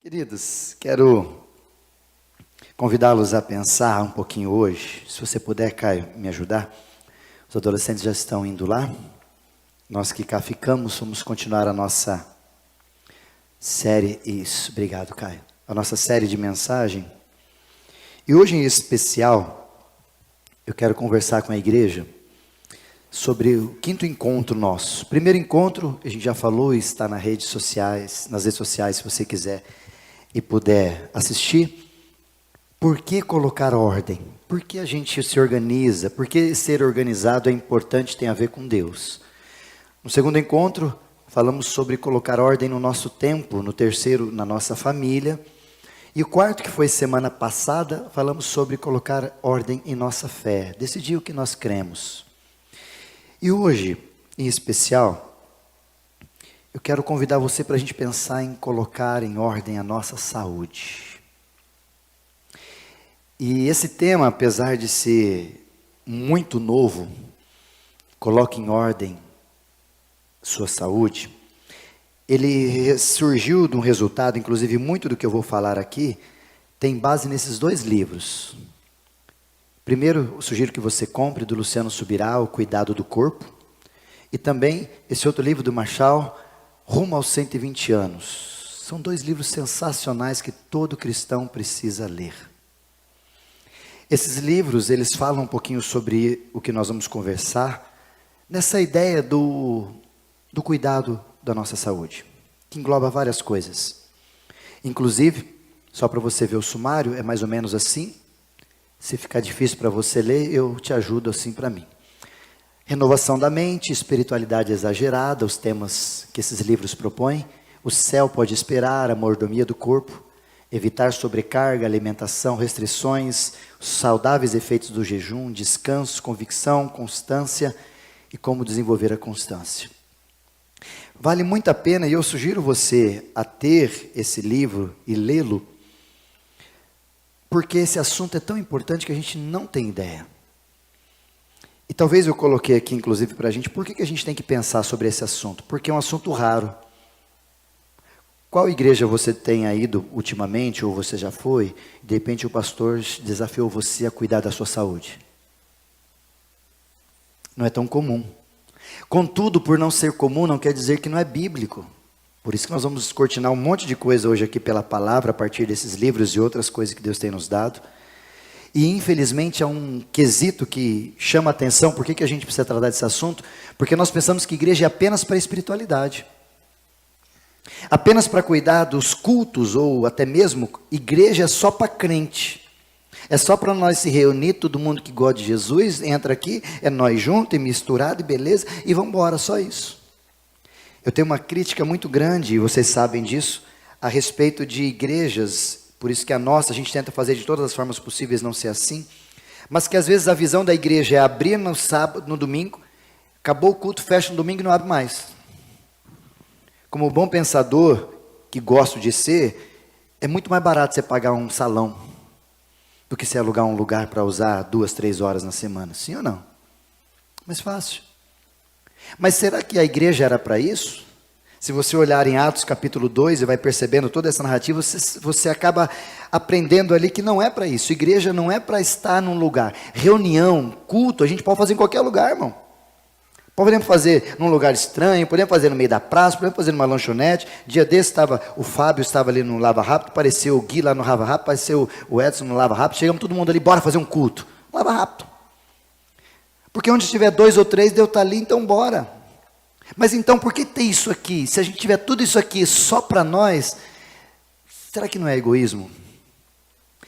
Queridos, quero convidá-los a pensar um pouquinho hoje. Se você puder, Caio, me ajudar. Os adolescentes já estão indo lá. Nós que cá ficamos, vamos continuar a nossa série. Isso, obrigado, Caio. A nossa série de mensagem. E hoje em especial, eu quero conversar com a igreja sobre o quinto encontro nosso. Primeiro encontro, a gente já falou, está nas redes sociais, se você quiser e puder assistir. Por que colocar ordem? Por que a gente se organiza? Por que ser organizado é importante, tem a ver com Deus? No segundo encontro, falamos sobre colocar ordem no nosso tempo. No terceiro, na nossa família. E o quarto, que foi semana passada, falamos sobre colocar ordem em nossa fé. Decidir o que nós cremos. E hoje, em especial, eu quero convidar você para a gente pensar em colocar em ordem a nossa saúde. E esse tema, apesar de ser muito novo, coloque em ordem sua saúde, ele surgiu de um resultado, inclusive muito do que eu vou falar aqui, tem base nesses dois livros. Primeiro, eu sugiro que você compre do Luciano Subirá, O Cuidado do Corpo, e também esse outro livro do Marshall, Rumo aos 120 anos. São dois livros sensacionais que todo cristão precisa ler. Esses livros, eles falam um pouquinho sobre o que nós vamos conversar, nessa ideia do cuidado da nossa saúde, que engloba várias coisas. Inclusive, só para você ver o sumário, é mais ou menos assim. Se ficar difícil para você ler, eu te ajudo assim para mim. Renovação da mente, espiritualidade exagerada, os temas que esses livros propõem. O céu pode esperar, a mordomia do corpo. Evitar sobrecarga, alimentação, restrições, os saudáveis efeitos do jejum, descanso, convicção, constância e como desenvolver a constância. Vale muito a pena e eu sugiro você a ter esse livro e lê-lo, porque esse assunto é tão importante que a gente não tem ideia. E talvez eu coloquei aqui, inclusive, para a gente, por que a gente tem que pensar sobre esse assunto? Porque é um assunto raro. Qual igreja você tem ido ultimamente, ou você já foi, de repente o pastor desafiou você a cuidar da sua saúde? Não é tão comum. Contudo, por não ser comum, não quer dizer que não é bíblico. Por isso que nós vamos descortinar um monte de coisa hoje aqui pela palavra, a partir desses livros e outras coisas que Deus tem nos dado. E infelizmente é um quesito que chama a atenção. Por que a gente precisa tratar desse assunto? Porque nós pensamos que igreja é apenas para a espiritualidade. Apenas para cuidar dos cultos, ou até mesmo igreja é só para crente. É só para nós se reunir, todo mundo que gosta de Jesus, entra aqui, é nós juntos e misturado e beleza, e vamos embora, só isso. Eu tenho uma crítica muito grande, e vocês sabem disso, a respeito de igrejas, por isso que a nossa, a gente tenta fazer de todas as formas possíveis não ser assim, mas que às vezes a visão da igreja é abrir no sábado, no domingo, acabou o culto, fecha no domingo e não abre mais. Como bom pensador, que gosto de ser, é muito mais barato você pagar um salão, do que você alugar um lugar para usar 2, 3 horas na semana, sim ou não? Mais fácil. Mas será que a igreja era para isso? Se você olhar em Atos capítulo 2 e vai percebendo toda essa narrativa, você acaba aprendendo ali que não é para isso. Igreja não é para estar num lugar. Reunião, culto, a gente pode fazer em qualquer lugar, irmão. Podemos fazer num lugar estranho, podemos fazer no meio da praça, podemos fazer numa lanchonete. Dia desse o Fábio estava ali no Lava Rápido, apareceu o Gui lá no Lava Rápido, apareceu o Edson no Lava Rápido, chegamos todo mundo ali, bora fazer um culto. Lava Rápido. Porque onde estiver 2 ou 3, Deus está ali, então bora. Mas então, por que ter isso aqui? Se a gente tiver tudo isso aqui só para nós, será que não é egoísmo?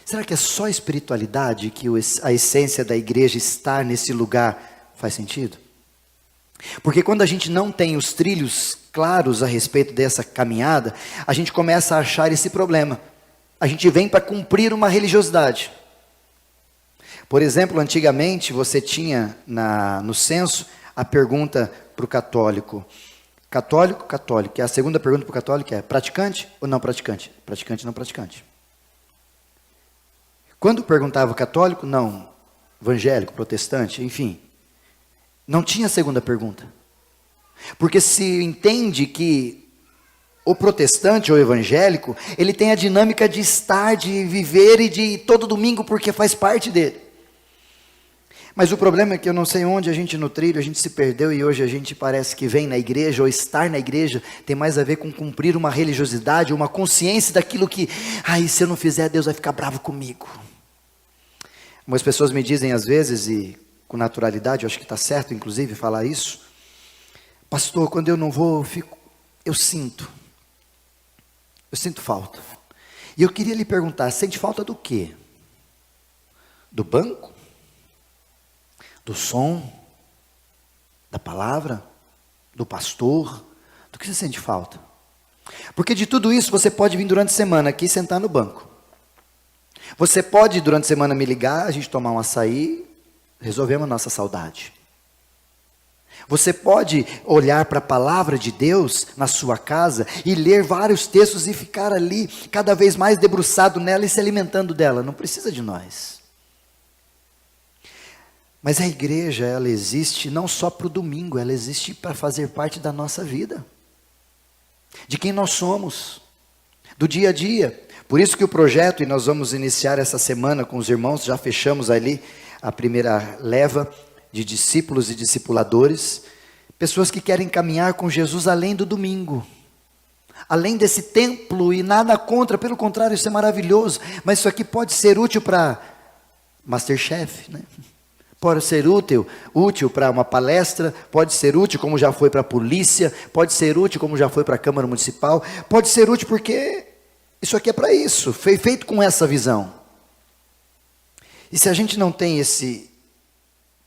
Será que é só espiritualidade que a essência da igreja estar nesse lugar faz sentido? Porque quando a gente não tem os trilhos claros a respeito dessa caminhada, a gente começa a achar esse problema. A gente vem para cumprir uma religiosidade. Por exemplo, antigamente você tinha no censo a pergunta para o católico. Católico, católico. E a segunda pergunta para o católico é: praticante ou não praticante? Praticante, não praticante. Quando perguntava católico, não. Evangélico, protestante, enfim. Não tinha segunda pergunta. Porque se entende que O protestante ou evangélico, ele tem a dinâmica de estar, de viver e de ir todo domingo porque faz parte dele. Mas o problema é que eu não sei onde a gente no trilho, a gente se perdeu e hoje a gente parece que vem na igreja ou estar na igreja tem mais a ver com cumprir uma religiosidade, uma consciência daquilo que, se eu não fizer, Deus vai ficar bravo comigo. Algumas pessoas me dizem às vezes, e com naturalidade, eu acho que está certo inclusive falar isso, pastor, quando eu não vou, eu sinto falta. E eu queria lhe perguntar, sente falta do quê? Do banco? Do som? Da palavra? Do pastor? Do que você sente falta? Porque de tudo isso você pode vir durante a semana aqui e sentar no banco. Você pode durante a semana me ligar, a gente tomar um açaí, resolvemos a nossa saudade. Você pode olhar para a palavra de Deus na sua casa e ler vários textos e ficar ali cada vez mais debruçado nela e se alimentando dela. Não precisa de nós. Mas a igreja, ela existe não só para o domingo, ela existe para fazer parte da nossa vida. De quem nós somos, do dia a dia. Por isso que o projeto, e nós vamos iniciar essa semana com os irmãos, já fechamos ali a primeira leva de discípulos e discipuladores, pessoas que querem caminhar com Jesus além do domingo, além desse templo, e nada contra, pelo contrário, isso é maravilhoso, mas isso aqui pode ser útil para Masterchef, né? Pode ser útil para uma palestra, pode ser útil como já foi para a polícia, pode ser útil como já foi para a Câmara Municipal, pode ser útil porque isso aqui é para isso, foi feito com essa visão. E se a gente não tem esse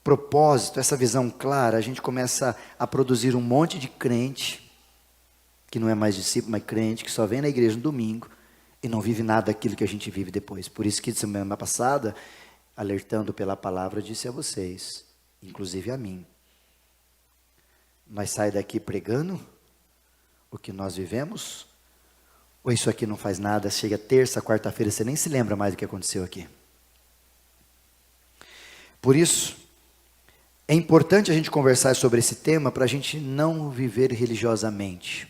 propósito, essa visão clara, a gente começa a produzir um monte de crente, que não é mais discípulo, mas crente, que só vem na igreja no domingo, e não vive nada daquilo que a gente vive depois. Por isso que semana passada, alertando pela palavra, disse a vocês, inclusive a mim, nós saímos daqui pregando o que nós vivemos, ou isso aqui não faz nada, chega terça, quarta-feira, você nem se lembra mais do que aconteceu aqui. Por isso, é importante a gente conversar sobre esse tema para a gente não viver religiosamente.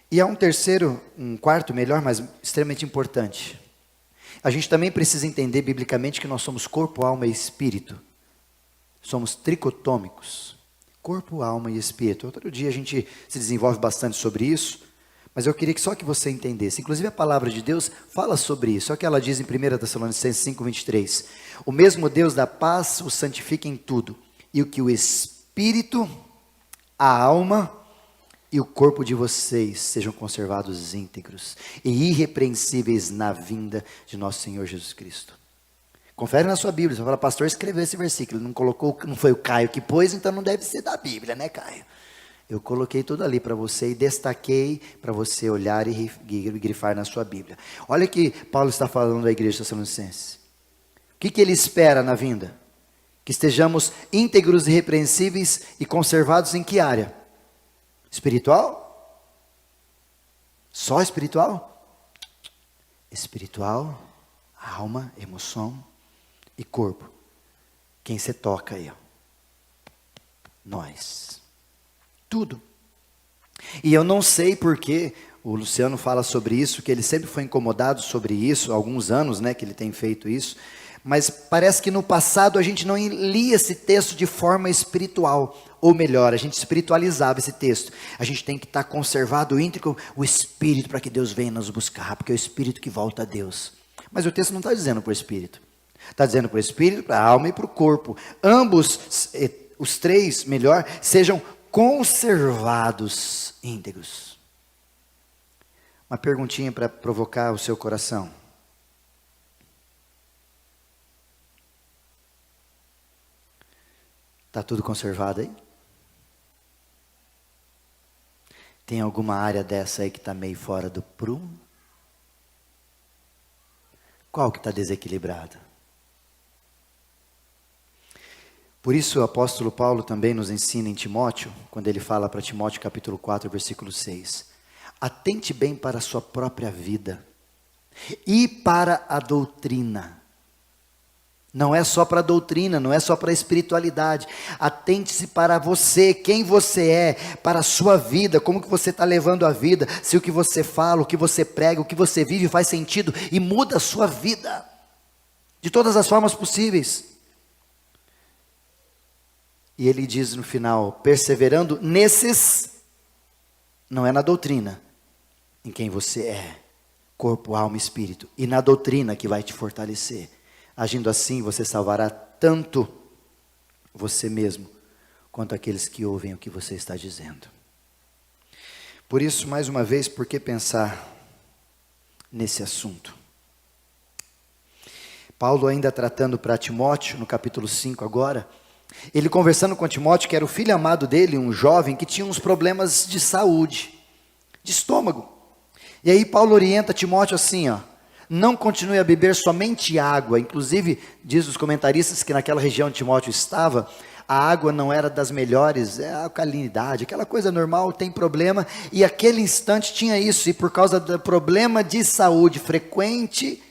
E há um quarto melhor, mas extremamente importante. A gente também precisa entender biblicamente que nós somos corpo, alma e espírito. Somos tricotômicos. Corpo, alma e espírito. Outro dia a gente se desenvolve bastante sobre isso, mas eu queria que só que você entendesse. Inclusive a palavra de Deus fala sobre isso. Só que ela diz em 1 Tessalonicenses 5:23. O mesmo Deus da paz o santifica em tudo. E o que o espírito, a alma e o corpo de vocês sejam conservados íntegros e irrepreensíveis na vinda de nosso Senhor Jesus Cristo. Confere na sua Bíblia. Você fala, pastor, escreveu esse versículo. Não colocou, não foi o Caio que pôs, então não deve ser da Bíblia, né, Caio? Eu coloquei tudo ali para você e destaquei para você olhar e grifar na sua Bíblia. Olha o que Paulo está falando da igreja de Tessalonicenses. O que ele espera na vinda? Que estejamos íntegros e irrepreensíveis e conservados em que área? Espiritual? Só espiritual? Espiritual, alma, emoção e corpo. Quem você toca aí? Ó? Nós. Tudo. E eu não sei porque o Luciano fala sobre isso, que ele sempre foi incomodado sobre isso, há alguns anos, né, que ele tem feito isso. Mas parece que no passado a gente não lia esse texto de forma espiritual. Ou melhor, a gente espiritualizava esse texto. A gente tem que estar conservado íntegro o Espírito para que Deus venha nos buscar. Porque é o Espírito que volta a Deus. Mas o texto não está dizendo para o Espírito. Está dizendo para o Espírito, para a alma e para o corpo. Ambos, os três, melhor, sejam conservados íntegros. Uma perguntinha para provocar o seu coração. Está tudo conservado aí? Tem alguma área dessa aí que está meio fora do prumo? Qual que está desequilibrada? Por isso o apóstolo Paulo também nos ensina em Timóteo, quando ele fala para Timóteo capítulo 4, versículo 6. Atente bem para a sua própria vida e para a doutrina. Não é só para a doutrina, não é só para a espiritualidade. Atente-se para você, quem você é, para a sua vida, como que você está levando a vida, se o que você fala, o que você prega, o que você vive faz sentido e muda a sua vida, de todas as formas possíveis. E ele diz no final, perseverando nesses, não é na doutrina, em quem você é, corpo, alma e espírito, e na doutrina que vai te fortalecer. Agindo assim, você salvará tanto você mesmo, quanto aqueles que ouvem o que você está dizendo. Por isso, mais uma vez, por que pensar nesse assunto? Paulo ainda tratando para Timóteo, no capítulo 5 agora, ele conversando com Timóteo, que era o filho amado dele, um jovem que tinha uns problemas de saúde, de estômago. E aí Paulo orienta Timóteo assim, não continue a beber somente água. Inclusive, diz os comentaristas que naquela região onde Timóteo estava, a água não era das melhores, a alcalinidade, aquela coisa normal, tem problema, e aquele instante tinha isso, e por causa do problema de saúde frequente,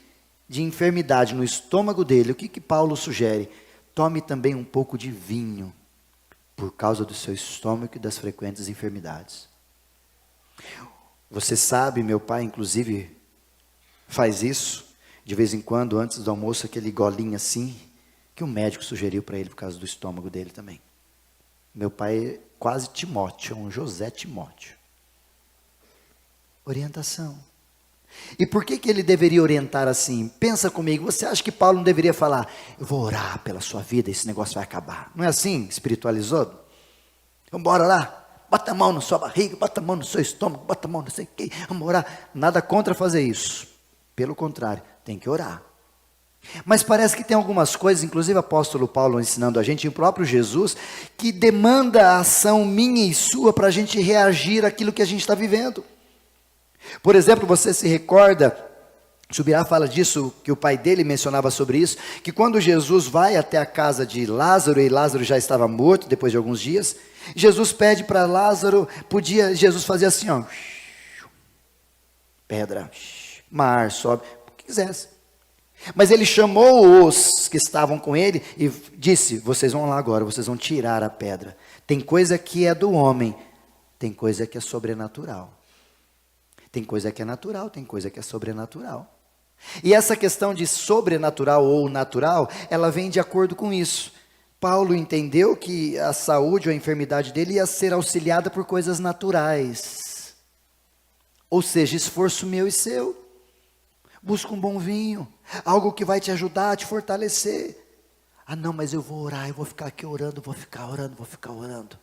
de enfermidade no estômago dele, o que Paulo sugere? Tome também um pouco de vinho, por causa do seu estômago e das frequentes enfermidades. Você sabe, meu pai inclusive faz isso, de vez em quando, antes do almoço, aquele golinho assim, que o médico sugeriu para ele por causa do estômago dele também. Meu pai é quase Timóteo, um José Timóteo. Orientação. E por que ele deveria orientar assim? Pensa comigo, você acha que Paulo não deveria falar, eu vou orar pela sua vida, esse negócio vai acabar? Não é assim, espiritualizado? Vamos embora lá, bota a mão na sua barriga, bota a mão no seu estômago, bota a mão não sei o que, vamos orar. Nada contra fazer isso. Pelo contrário, tem que orar. Mas parece que tem algumas coisas, inclusive o apóstolo Paulo ensinando a gente, e o próprio Jesus, que demanda a ação minha e sua para a gente reagir àquilo que a gente está vivendo. Por exemplo, você se recorda, Subirá fala disso, que o pai dele mencionava sobre isso, que quando Jesus vai até a casa de Lázaro, e Lázaro já estava morto depois de alguns dias, Jesus pede para Lázaro, podia Jesus fazer assim, pedra, mar, sobe, o que quisesse. Mas ele chamou os que estavam com ele e disse, vocês vão lá agora, vocês vão tirar a pedra. Tem coisa que é do homem, tem coisa que é sobrenatural. Tem coisa que é natural, tem coisa que é sobrenatural. E essa questão de sobrenatural ou natural, ela vem de acordo com isso. Paulo entendeu que a saúde ou a enfermidade dele ia ser auxiliada por coisas naturais. Ou seja, esforço meu e seu. Busca um bom vinho, algo que vai te ajudar a te fortalecer. Ah não, mas eu vou orar, eu vou ficar aqui orando, vou ficar orando.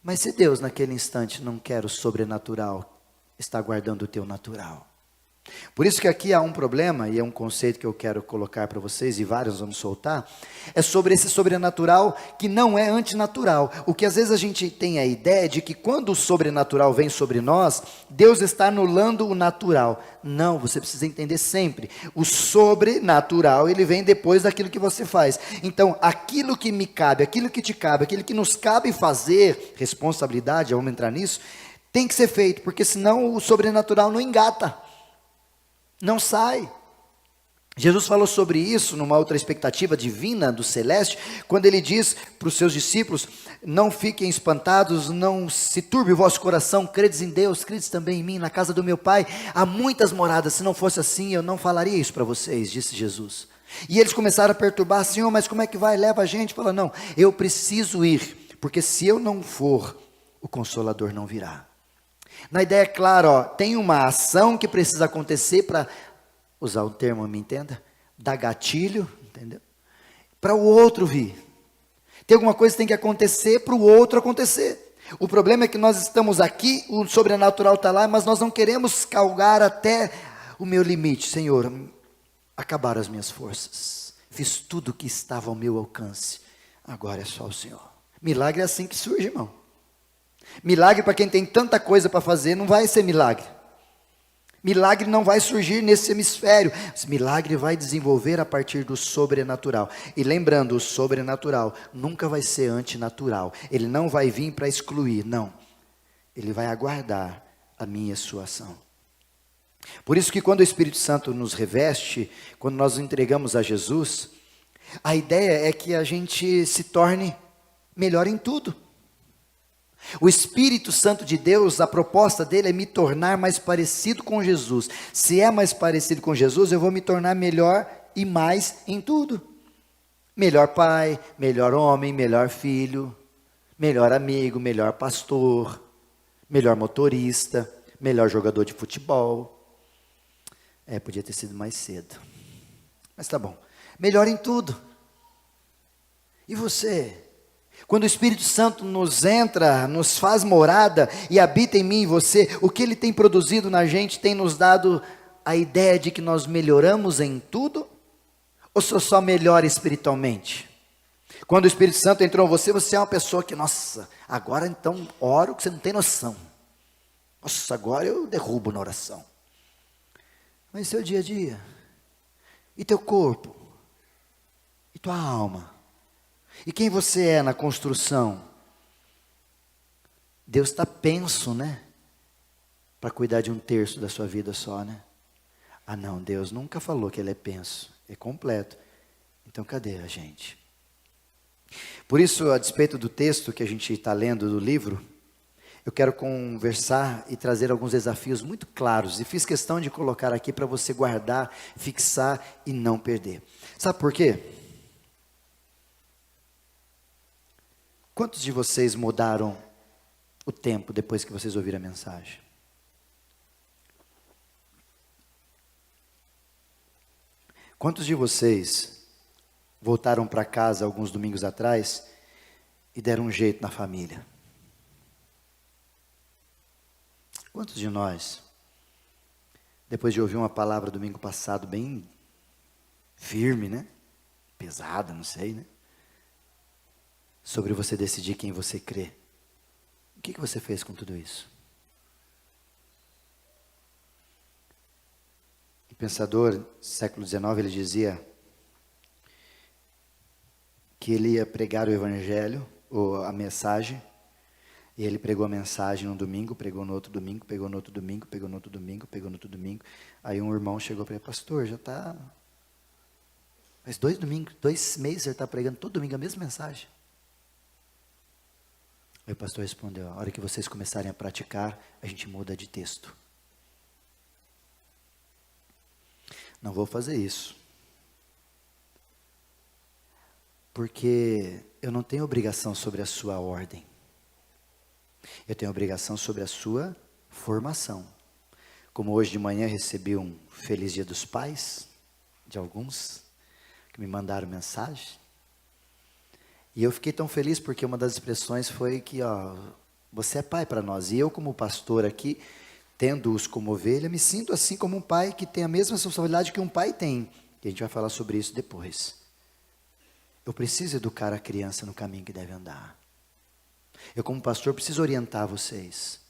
Mas se Deus naquele instante não quer o sobrenatural, está guardando o teu natural. Por isso que aqui há um problema, e é um conceito que eu quero colocar para vocês, e vários vamos soltar, é sobre esse sobrenatural que não é antinatural. O que às vezes a gente tem a ideia de que quando o sobrenatural vem sobre nós, Deus está anulando o natural. Não, você precisa entender sempre, o sobrenatural, ele vem depois daquilo que você faz. Então, aquilo que me cabe, aquilo que te cabe, aquilo que nos cabe fazer, responsabilidade, vamos entrar nisso, tem que ser feito, porque senão o sobrenatural não engata. Não sai. Jesus falou sobre isso numa outra expectativa divina do celeste, quando ele diz para os seus discípulos, não fiquem espantados, não se turbe o vosso coração, credes em Deus, credes também em mim, na casa do meu Pai, há muitas moradas, se não fosse assim eu não falaria isso para vocês, disse Jesus. E eles começaram a perturbar, Senhor, mas como é que vai, leva a gente, fala, não, eu preciso ir, porque se eu não for, o Consolador não virá. Na ideia, claro, tem uma ação que precisa acontecer para, usar o termo, me entenda, dar gatilho, entendeu? Para o outro vir. Tem alguma coisa que tem que acontecer para o outro acontecer. O problema é que nós estamos aqui, o sobrenatural está lá, mas nós não queremos calgar até o meu limite. Senhor, acabaram as minhas forças. Fiz tudo o que estava ao meu alcance. Agora é só o Senhor. Milagre é assim que surge, irmão. Milagre para quem tem tanta coisa para fazer, não vai ser milagre. Milagre não vai surgir nesse hemisfério. Esse milagre vai desenvolver a partir do sobrenatural. E lembrando, o sobrenatural nunca vai ser antinatural. Ele não vai vir para excluir, não. Ele vai aguardar a minha e a sua ação. Por isso que quando o Espírito Santo nos reveste, quando nós nos entregamos a Jesus, A ideia é que a gente se torne melhor em tudo. O Espírito Santo de Deus, a proposta dele é me tornar mais parecido com Jesus. Se é mais parecido com Jesus, eu vou me tornar melhor e mais em tudo. Melhor pai, melhor homem, melhor filho, melhor amigo, melhor pastor, melhor motorista, melhor jogador de futebol. Podia ter sido mais cedo. Mas tá bom. Melhor em tudo. E você? Quando o Espírito Santo nos entra, nos faz morada e habita em mim e você, o que ele tem produzido na gente tem nos dado a ideia de que nós melhoramos em tudo? Ou só melhora espiritualmente? Quando o Espírito Santo entrou em você, você é uma pessoa que, nossa, agora então oro que você não tem noção. Nossa, agora eu derrubo na oração. Mas seu dia a dia? E teu corpo? E tua alma? E quem você é na construção? Deus está penso, né? Para cuidar de 1/3 da sua vida só, né? Ah não, Deus nunca falou que Ele é penso, é completo. Então cadê a gente? Por isso, a despeito do texto que a gente está lendo do livro, eu quero conversar e trazer alguns desafios muito claros. E fiz questão de colocar aqui para você guardar, fixar e não perder. Sabe por quê? Quantos de vocês mudaram o tempo depois que vocês ouviram a mensagem? Quantos de vocês voltaram para casa alguns domingos atrás e deram um jeito na família? Quantos de nós, depois de ouvir uma palavra domingo passado bem firme, né? Pesada, não sei, né? Sobre você decidir quem você crê. O que você fez com tudo isso? O pensador, século XIX, ele dizia que ele ia pregar o evangelho, ou a mensagem, e ele pregou a mensagem no domingo, pregou no outro domingo, pegou no outro domingo, pegou no outro domingo, pegou no outro domingo. Aí um irmão chegou para ele, pastor, já está... Faz 2 domingos, 2 meses ele está pregando todo domingo a mesma mensagem. Aí o pastor respondeu, a hora que vocês começarem a praticar, a gente muda de texto. Não vou fazer isso. Porque eu não tenho obrigação sobre a sua ordem. Eu tenho obrigação sobre a sua formação. Como hoje de manhã recebi um Feliz Dia dos Pais, de alguns, que me mandaram mensagem. E eu fiquei tão feliz porque uma das expressões foi que, você é pai para nós. E eu como pastor aqui, tendo-os como ovelha, me sinto assim como um pai que tem a mesma responsabilidade que um pai tem. E a gente vai falar sobre isso depois. Eu preciso educar a criança no caminho que deve andar. Eu como pastor preciso orientar vocês.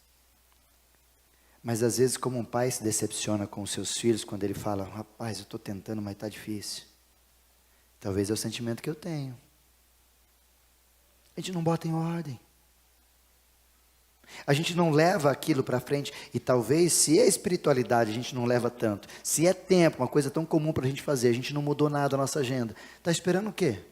Mas às vezes como um pai se decepciona com os seus filhos quando ele fala, rapaz, eu estou tentando, mas está difícil. Talvez é o sentimento que eu tenho. A gente não bota em ordem. A gente não leva aquilo para frente. E talvez, se é espiritualidade, a gente não leva tanto. Se é tempo, uma coisa tão comum para a gente fazer, a gente não mudou nada na nossa agenda. Está esperando o quê?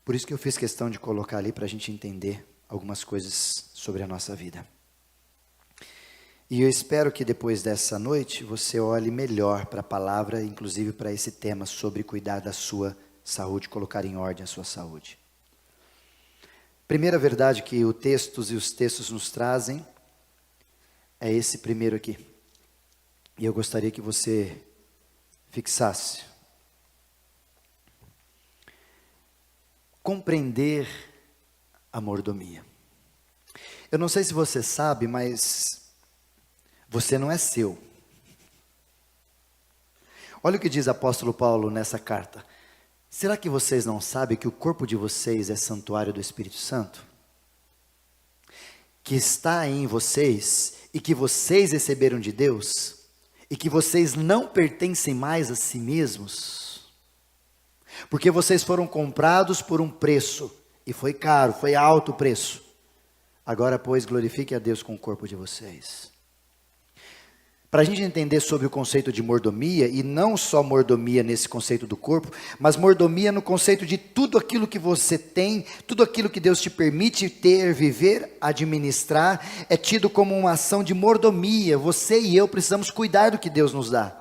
Por isso que eu fiz questão de colocar ali para a gente entender algumas coisas sobre a nossa vida. E eu espero que depois dessa noite você olhe melhor para a palavra, inclusive para esse tema sobre cuidar da sua saúde, colocar em ordem a sua saúde. Primeira verdade que os textos nos trazem é esse primeiro aqui. E eu gostaria que você fixasse. Compreender a mordomia. Eu não sei se você sabe, mas você não é seu. Olha o que diz o apóstolo Paulo nessa carta. Será que vocês não sabem que o corpo de vocês é santuário do Espírito Santo? Que está em vocês e que vocês receberam de Deus e que vocês não pertencem mais a si mesmos? Porque vocês foram comprados por um preço e foi caro, foi alto o preço. Agora, pois, glorifique a Deus com o corpo de vocês. Para a gente entender sobre o conceito de mordomia, e não só mordomia nesse conceito do corpo, mas mordomia no conceito de tudo aquilo que você tem, tudo aquilo que Deus te permite ter, viver, administrar, é tido como uma ação de mordomia. Você e eu precisamos cuidar do que Deus nos dá.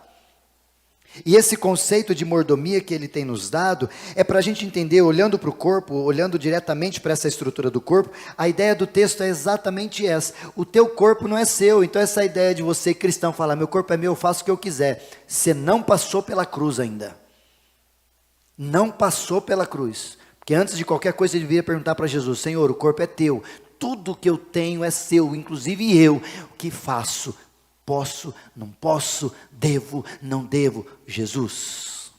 E esse conceito de mordomia que Ele tem nos dado, é para a gente entender, olhando para o corpo, olhando diretamente para essa estrutura do corpo, a ideia do texto é exatamente essa: o teu corpo não é seu. Então essa ideia de você cristão falar, meu corpo é meu, eu faço o que eu quiser, você não passou pela cruz ainda, não passou pela cruz, porque antes de qualquer coisa você deveria perguntar para Jesus, Senhor, o corpo é teu, tudo que eu tenho é seu, inclusive eu, o que faço? Posso, não posso, devo, não devo, Jesus.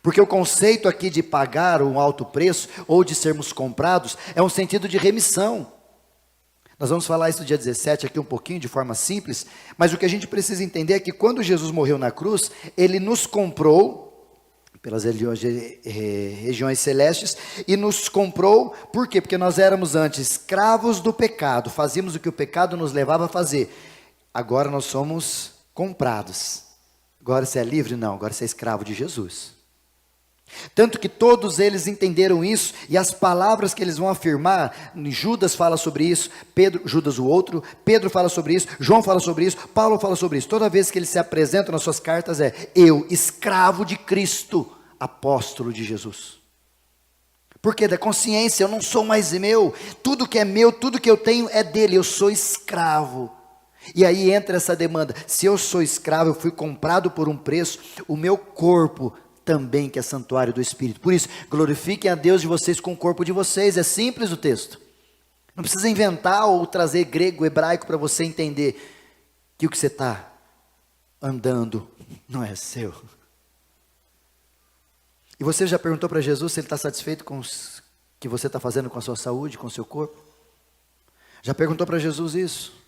Porque o conceito aqui de pagar um alto preço, ou de sermos comprados, é um sentido de remissão. Nós vamos falar isso no dia 17 aqui um pouquinho, de forma simples, mas o que a gente precisa entender é que quando Jesus morreu na cruz, Ele nos comprou, pelas regiões celestes, e nos comprou, por quê? Porque nós éramos antes escravos do pecado, fazíamos o que o pecado nos levava a fazer. Agora nós somos comprados. Agora você é livre? Não, agora você é escravo de Jesus. Tanto que todos eles entenderam isso, e as palavras que eles vão afirmar, Judas fala sobre isso, Judas o outro, Pedro fala sobre isso, João fala sobre isso, Paulo fala sobre isso. Toda vez que eles se apresentam nas suas cartas eu, escravo de Cristo, apóstolo de Jesus. Porque da consciência, eu não sou mais meu, tudo que é meu, tudo que eu tenho é dele, eu sou escravo. E aí entra essa demanda, se eu sou escravo, eu fui comprado por um preço, o meu corpo também que é santuário do Espírito. Por isso, glorifiquem a Deus de vocês com o corpo de vocês, é simples o texto. Não precisa inventar ou trazer grego, hebraico para você entender que o que você está andando não é seu. E você já perguntou para Jesus se Ele está satisfeito com o que você está fazendo com a sua saúde, com o seu corpo? Já perguntou para Jesus isso?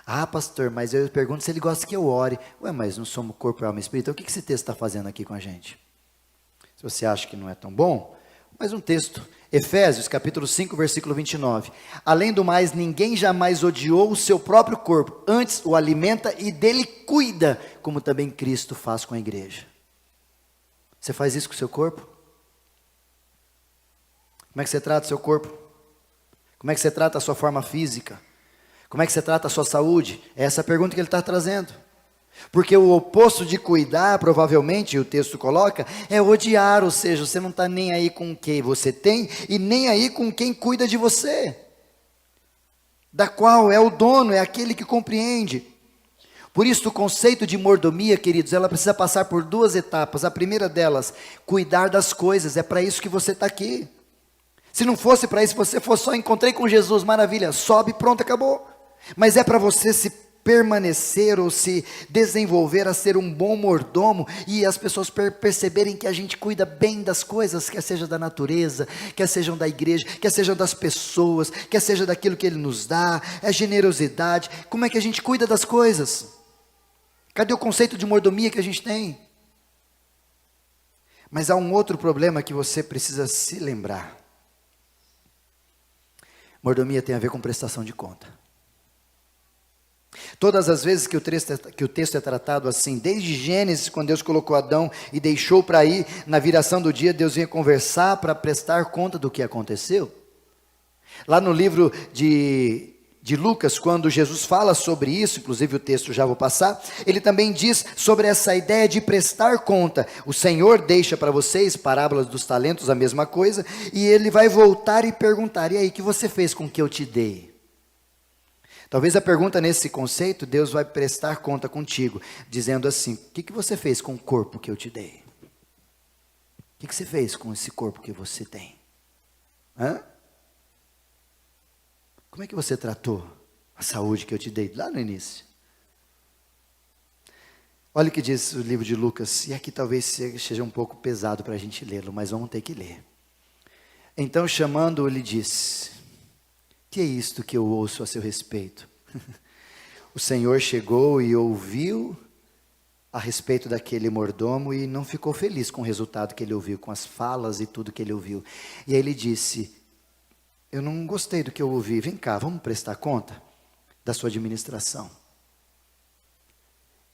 Ah, pastor, mas eu pergunto se Ele gosta que eu ore. Ué, mas não somos corpo, alma e espírito. Então o que esse texto está fazendo aqui com a gente? Se você acha que não é tão bom, mais um texto. Efésios, capítulo 5, versículo 29. Além do mais, ninguém jamais odiou o seu próprio corpo. Antes o alimenta e dele cuida, como também Cristo faz com a igreja. Você faz isso com o seu corpo? Como é que você trata o seu corpo? Como é que você trata a sua forma física? Como é que você trata a sua saúde? É essa a pergunta que ele está trazendo. Porque o oposto de cuidar, provavelmente, o texto coloca, é odiar, ou seja, você não está nem aí com quem você tem e nem aí com quem cuida de você. Da qual é o dono, é aquele que compreende. Por isso o conceito de mordomia, queridos, ela precisa passar por duas etapas. A primeira delas, cuidar das coisas, é para isso que você está aqui. Se não fosse para isso, você fosse só encontrei com Jesus, maravilha, sobe, pronto, acabou. Mas é para você se permanecer ou se desenvolver a ser um bom mordomo e as pessoas perceberem que a gente cuida bem das coisas, quer seja da natureza, quer sejam da igreja, quer sejam das pessoas, quer seja daquilo que Ele nos dá, é generosidade. Como é que a gente cuida das coisas? Cadê o conceito de mordomia que a gente tem? Mas há um outro problema que você precisa se lembrar. Mordomia tem a ver com prestação de conta. Todas as vezes que o texto é tratado assim, desde Gênesis, quando Deus colocou Adão e deixou para ir, na viração do dia, Deus vinha conversar para prestar conta do que aconteceu. Lá no livro de Lucas, quando Jesus fala sobre isso, inclusive o texto já vou passar, ele também diz sobre essa ideia de prestar conta. O Senhor deixa para vocês, parábolas dos talentos, a mesma coisa, e Ele vai voltar e perguntar, e aí, o que você fez com o que eu te dei? Talvez a pergunta nesse conceito, Deus vai prestar conta contigo, dizendo assim, o que você fez com o corpo que eu te dei? O que você fez com esse corpo que você tem? Como é que você tratou a saúde que eu te dei lá no início? Olha o que diz o livro de Lucas, e aqui talvez seja um pouco pesado para a gente lê-lo, mas vamos ter que ler. Então chamando-o, lhe disse, que é isto que eu ouço a seu respeito? O Senhor chegou e ouviu a respeito daquele mordomo e não ficou feliz com o resultado que ele ouviu, com as falas e tudo que ele ouviu. E aí ele disse, eu não gostei do que eu ouvi, vem cá, vamos prestar conta da sua administração.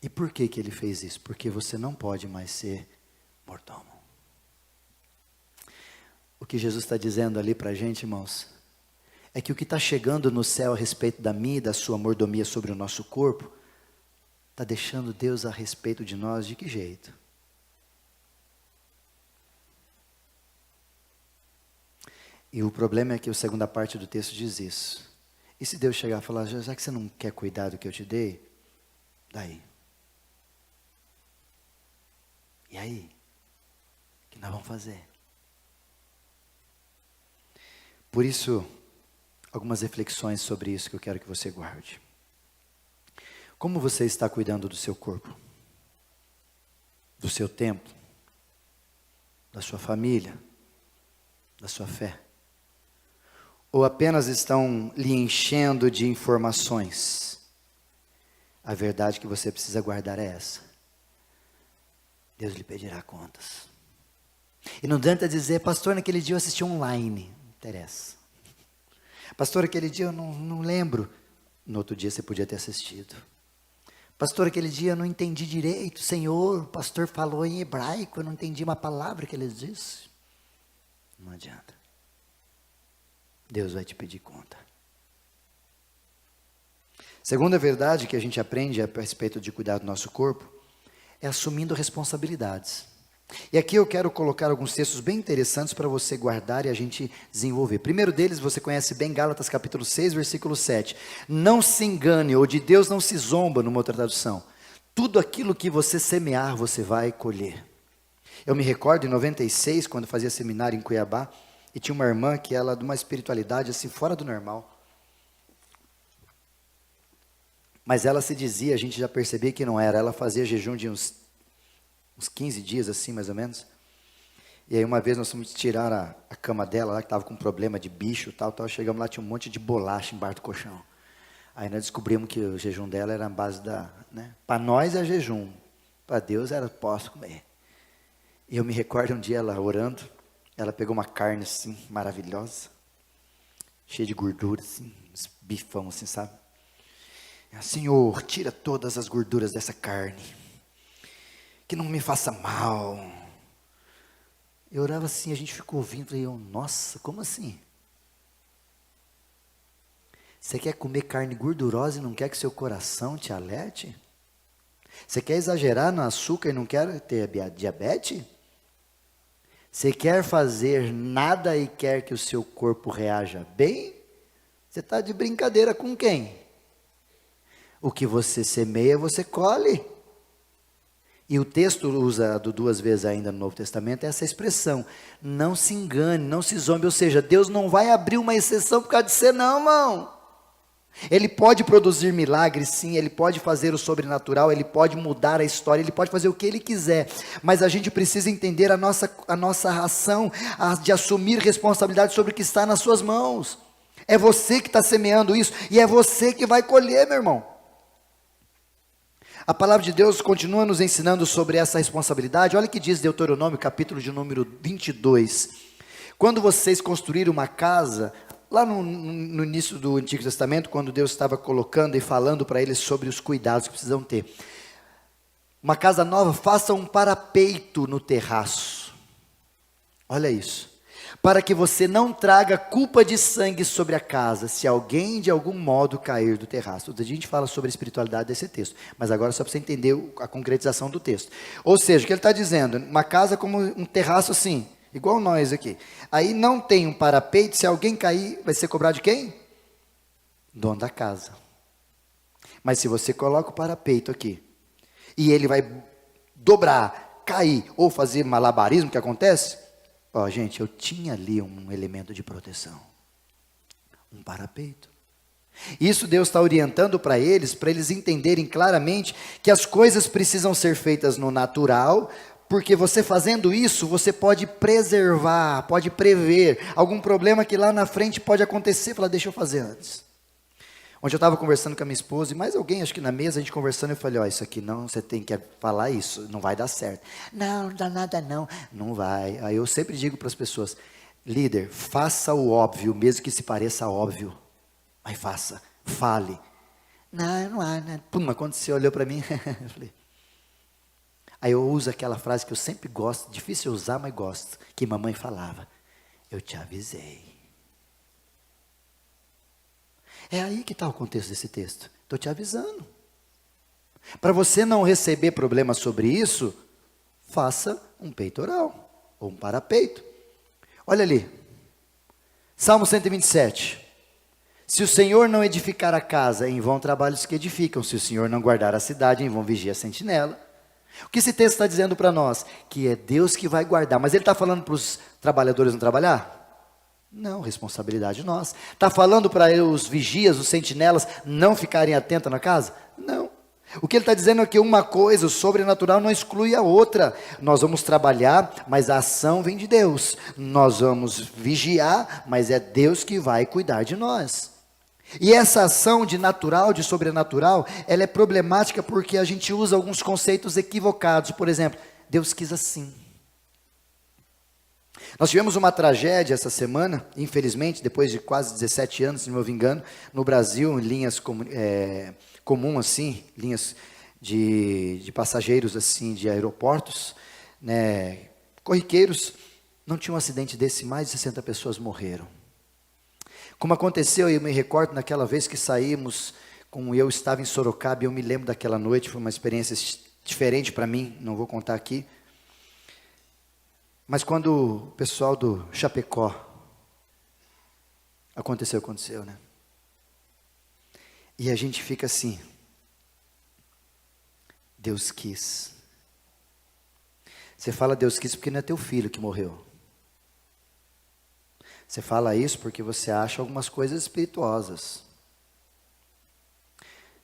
E por que que ele fez isso? Porque você não pode mais ser mordomo. O que Jesus está dizendo ali para a gente, irmãos, é que o que está chegando no céu a respeito da minha e da sua mordomia sobre o nosso corpo, está deixando Deus a respeito de nós de que jeito? E o problema é que a segunda parte do texto diz isso. E se Deus chegar e falar, já que você não quer cuidar do que eu te dei, daí. E aí? O que nós vamos fazer? Por isso, algumas reflexões sobre isso que eu quero que você guarde. Como você está cuidando do seu corpo? Do seu tempo? Da sua família? Da sua fé? Ou apenas estão lhe enchendo de informações? A verdade que você precisa guardar é essa. Deus lhe pedirá contas. E não adianta dizer, pastor, naquele dia eu assisti online. Não interessa. Pastor, aquele dia eu não lembro. No outro dia você podia ter assistido. Pastor, aquele dia eu não entendi direito. Senhor, o pastor falou em hebraico, eu não entendi uma palavra que ele disse. Não adianta. Deus vai te pedir conta. Segunda verdade que a gente aprende a respeito de cuidar do nosso corpo é assumindo responsabilidades. E aqui eu quero colocar alguns textos bem interessantes para você guardar e a gente desenvolver. Primeiro deles, você conhece bem Gálatas capítulo 6, versículo 7. Não se engane, ou de Deus não se zomba, numa outra tradução. Tudo aquilo que você semear, você vai colher. Eu me recordo em 96, quando fazia seminário em Cuiabá, e tinha uma irmã que ela de uma espiritualidade assim fora do normal. Mas ela se dizia, a gente já percebia que não era, ela fazia jejum de uns 15 dias assim, mais ou menos. E aí uma vez nós fomos tirar a cama dela, lá que estava com problema de bicho e tal, chegamos lá, tinha um monte de bolacha embaixo do colchão. Aí nós descobrimos que o jejum dela era a base da, né? Para nós é jejum, para Deus era posso comer. E eu me recordo um dia ela orando, ela pegou uma carne assim, maravilhosa, cheia de gordura assim, uns bifão assim, sabe? Senhor, tira todas as gorduras dessa carne, que não me faça mal. Eu orava assim, a gente ficou ouvindo, e eu, nossa, como assim? Você quer comer carne gordurosa e não quer que seu coração te alerte? Você quer exagerar no açúcar e não quer ter diabetes? Você quer fazer nada e quer que o seu corpo reaja bem? Você está de brincadeira com quem? O que você semeia, você colhe. E o texto usa duas vezes ainda no Novo Testamento essa expressão. Não se engane, não se zombe. Ou seja, Deus não vai abrir uma exceção por causa de você não, irmão. Ele pode produzir milagres, sim. Ele pode fazer o sobrenatural. Ele pode mudar a história. Ele pode fazer o que Ele quiser. Mas a gente precisa entender a nossa ação de assumir responsabilidade sobre o que está nas suas mãos. É você que está semeando isso. E é você que vai colher, meu irmão. A palavra de Deus continua nos ensinando sobre essa responsabilidade. Olha o que diz Deuteronômio, capítulo de número 22. Quando vocês construíram uma casa, lá no início do Antigo Testamento, quando Deus estava colocando e falando para eles sobre os cuidados que precisam ter. Uma casa nova, faça um parapeito no terraço. Olha isso. Para que você não traga culpa de sangue sobre a casa, se alguém de algum modo cair do terraço. A gente fala sobre a espiritualidade desse texto, mas agora só para você entender a concretização do texto. Ou seja, o que ele está dizendo, uma casa como um terraço assim, igual nós aqui. Aí não tem um parapeito, se alguém cair, vai ser cobrado de quem? Dono da casa. Mas se você coloca o parapeito aqui, e ele vai dobrar, cair, ou fazer malabarismo, que acontece... Ó, gente, eu tinha ali um elemento de proteção, um parapeito. Isso Deus está orientando para eles entenderem claramente que as coisas precisam ser feitas no natural, porque você fazendo isso, você pode preservar, pode prever algum problema que lá na frente pode acontecer. Fala, deixa eu fazer antes. Onde eu estava conversando com a minha esposa, e mais alguém, acho que na mesa, a gente conversando, eu falei, ó, isso aqui não, você tem que falar isso, não vai dar certo. Não dá nada não, não vai. Aí eu sempre digo para as pessoas, líder, faça o óbvio, mesmo que se pareça óbvio, mas faça, fale. Não, não há, né? Pum, mas quando você olhou para mim, eu falei. Aí eu uso aquela frase que eu sempre gosto, difícil usar, mas gosto, que mamãe falava. Eu te avisei. É aí que está o contexto desse texto. Estou te avisando. Para você não receber problema sobre isso, faça um peitoral ou um parapeito. Olha ali, Salmo 127. Se o Senhor não edificar a casa, em vão trabalhos que edificam. Se o Senhor não guardar a cidade, em vão vigia a sentinela. O que esse texto está dizendo para nós? Que é Deus que vai guardar. Mas ele está falando para os trabalhadores não trabalhar? Não, responsabilidade nossa. Está falando para os vigias, os sentinelas, não ficarem atentos na casa? Não. O que ele está dizendo é que uma coisa, o sobrenatural, não exclui a outra. Nós vamos trabalhar, mas a ação vem de Deus. Nós vamos vigiar, mas é Deus que vai cuidar de nós. E essa ação de natural, de sobrenatural, ela é problemática porque a gente usa alguns conceitos equivocados. Por exemplo, Deus quis assim. Nós tivemos uma tragédia essa semana, infelizmente, depois de quase 17 anos, se não me engano, no Brasil, em linhas comum assim, linhas de passageiros assim, de aeroportos, né, corriqueiros, não tinha um acidente desse, mais de 60 pessoas morreram. Como aconteceu, eu me recordo naquela vez que saímos, como eu estava em Sorocaba, e eu me lembro daquela noite, foi uma experiência diferente para mim, não vou contar aqui. Mas quando o pessoal do Chapecó, aconteceu, né? E a gente fica assim, Deus quis. Você fala Deus quis porque não é teu filho que morreu. Você fala isso porque você acha algumas coisas espirituosas.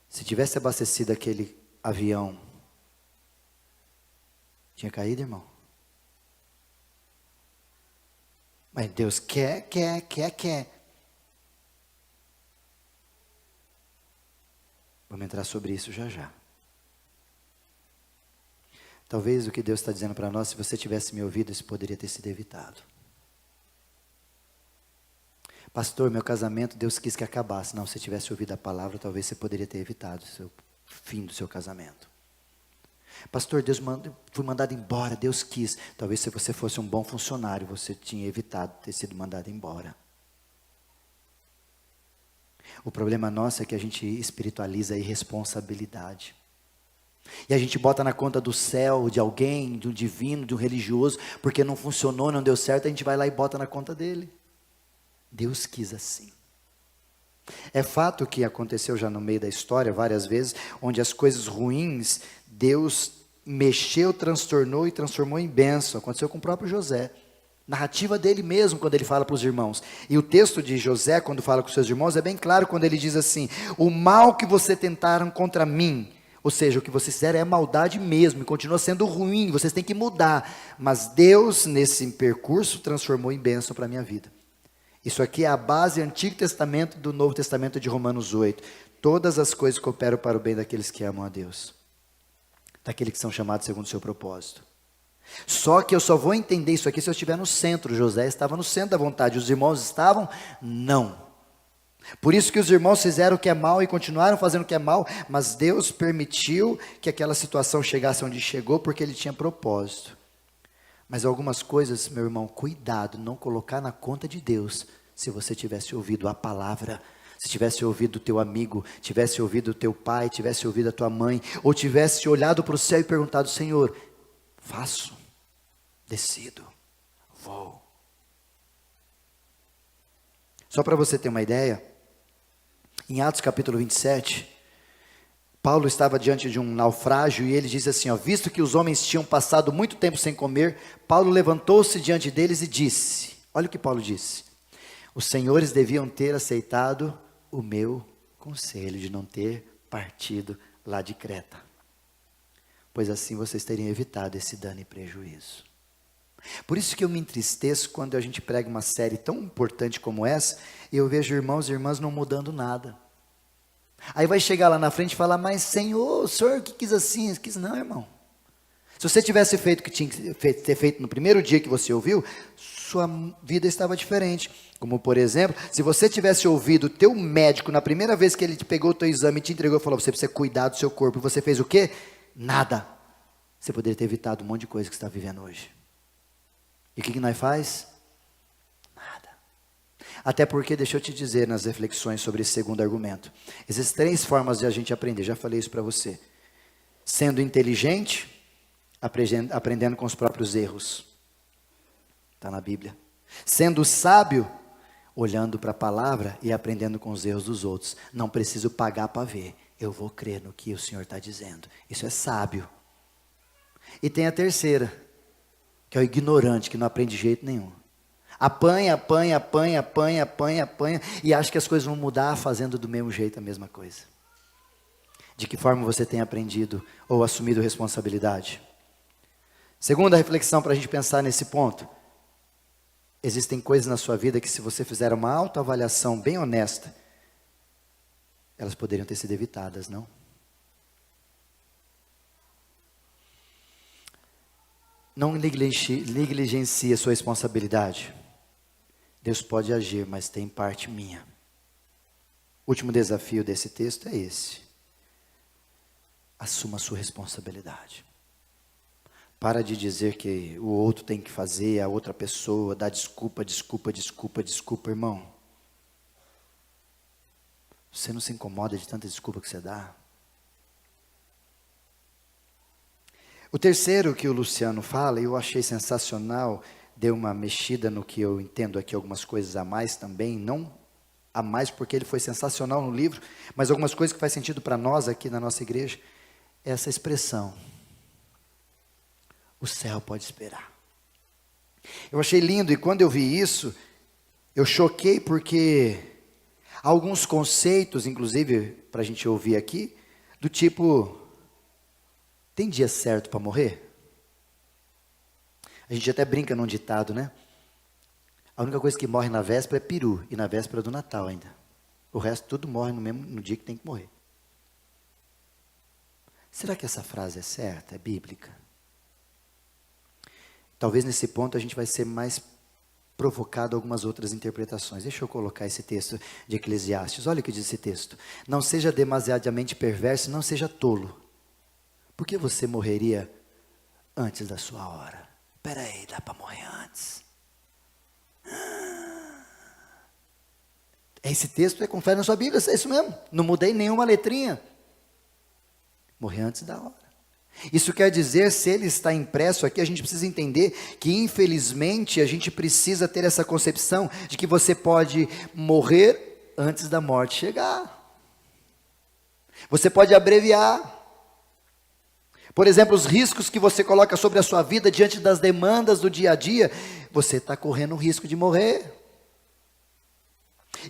Se tivesse abastecido aquele avião, tinha caído, irmão? Mas Deus quer. Vamos entrar sobre isso já já. Talvez o que Deus está dizendo para nós, se você tivesse me ouvido, isso poderia ter sido evitado. Pastor, meu casamento, Deus quis que acabasse. Não, se tivesse ouvido a palavra, talvez você poderia ter evitado o fim do seu casamento. Pastor, fui mandado embora, Deus quis. Talvez se você fosse um bom funcionário, você tinha evitado ter sido mandado embora. O problema nosso é que a gente espiritualiza a irresponsabilidade. E a gente bota na conta do céu, de alguém, de um divino, de um religioso, porque não funcionou, não deu certo, a gente vai lá e bota na conta dele. Deus quis assim. É fato que aconteceu já no meio da história várias vezes, onde as coisas ruins, Deus mexeu, transtornou e transformou em bênção. Aconteceu com o próprio José. Narrativa dele mesmo, quando ele fala para os irmãos. E o texto de José, quando fala com seus irmãos, é bem claro quando ele diz assim: o mal que você tentaram contra mim, ou seja, o que vocês fizeram é maldade mesmo, e continua sendo ruim, vocês têm que mudar. Mas Deus, nesse percurso, transformou em bênção para a minha vida. Isso aqui é a base do Antigo Testamento do Novo Testamento de Romanos 8. Todas as coisas cooperam para o bem daqueles que amam a Deus. Daqueles que são chamados segundo o seu propósito. Só que eu só vou entender isso aqui se eu estiver no centro. José estava no centro da vontade. Os irmãos estavam? Não. Por isso que os irmãos fizeram o que é mal e continuaram fazendo o que é mal. Mas Deus permitiu que aquela situação chegasse onde chegou porque Ele tinha propósito. Mas algumas coisas, meu irmão, cuidado, não colocar na conta de Deus, se você tivesse ouvido a palavra, se tivesse ouvido o teu amigo, tivesse ouvido o teu pai, tivesse ouvido a tua mãe, ou tivesse olhado para o céu e perguntado: Senhor, faço, decido, vou. Só para você ter uma ideia, em Atos capítulo 27, Paulo estava diante de um naufrágio e ele diz assim, visto que os homens tinham passado muito tempo sem comer, Paulo levantou-se diante deles e disse, olha o que Paulo disse: os senhores deviam ter aceitado o meu conselho de não ter partido lá de Creta, pois assim vocês teriam evitado esse dano e prejuízo. Por isso que eu me entristeço quando a gente prega uma série tão importante como essa, e eu vejo irmãos e irmãs não mudando nada. Aí vai chegar lá na frente e falar: mas Senhor, o Senhor que quis assim? Quis não, irmão. Se você tivesse feito o que tinha que ter feito no primeiro dia que você ouviu, sua vida estava diferente. Como, por exemplo, se você tivesse ouvido o teu médico na primeira vez que ele te pegou o teu exame e te entregou e falou, você precisa cuidar do seu corpo, e você fez o quê? Nada. Você poderia ter evitado um monte de coisa que você está vivendo hoje. E o que nós faz? Nada. Até porque, deixa eu te dizer nas reflexões sobre esse segundo argumento. Existem 3 formas de a gente aprender, já falei isso para você. Sendo inteligente, aprendendo com os próprios erros. Está na Bíblia. Sendo sábio, olhando para a palavra e aprendendo com os erros dos outros. Não preciso pagar para ver. Eu vou crer no que o Senhor está dizendo. Isso é sábio. E tem a terceira, que é o ignorante, que não aprende de jeito nenhum. Apanha, e acha que as coisas vão mudar fazendo do mesmo jeito a mesma coisa. De que forma você tem aprendido ou assumido responsabilidade? Segunda reflexão para a gente pensar nesse ponto. Existem coisas na sua vida que, se você fizer uma autoavaliação bem honesta, elas poderiam ter sido evitadas, não? Não negligencie a sua responsabilidade. Deus pode agir, mas tem parte minha. O último desafio desse texto é esse. Assuma a sua responsabilidade. Para de dizer que o outro tem que fazer, a outra pessoa, dar desculpa, irmão. Você não se incomoda de tanta desculpa que você dá? O terceiro que o Luciano fala, eu achei sensacional, deu uma mexida no que eu entendo aqui, algumas coisas a mais também, não a mais porque ele foi sensacional no livro, mas algumas coisas que faz sentido para nós aqui na nossa igreja, é essa expressão, o céu pode esperar. Eu achei lindo, e quando eu vi isso, eu choquei porque alguns conceitos, inclusive para a gente ouvir aqui, do tipo, tem dia certo para morrer? A gente até brinca num ditado, né? A única coisa que morre na véspera é peru, e na véspera do Natal ainda. O resto tudo morre no dia que tem que morrer. Será que essa frase é certa, é bíblica? Talvez nesse ponto a gente vai ser mais provocado a algumas outras interpretações. Deixa eu colocar esse texto de Eclesiastes. Olha o que diz esse texto. Não seja demasiadamente perverso, não seja tolo. Por que você morreria antes da sua hora? Espera aí, dá para morrer antes. Esse texto confere na sua Bíblia, é isso mesmo. Não mudei nenhuma letrinha. Morrer antes da hora. Isso quer dizer, se ele está impresso aqui, a gente precisa entender que, infelizmente, a gente precisa ter essa concepção de que você pode morrer antes da morte chegar. Você pode abreviar. Por exemplo, os riscos que você coloca sobre a sua vida diante das demandas do dia a dia, você está correndo o risco de morrer.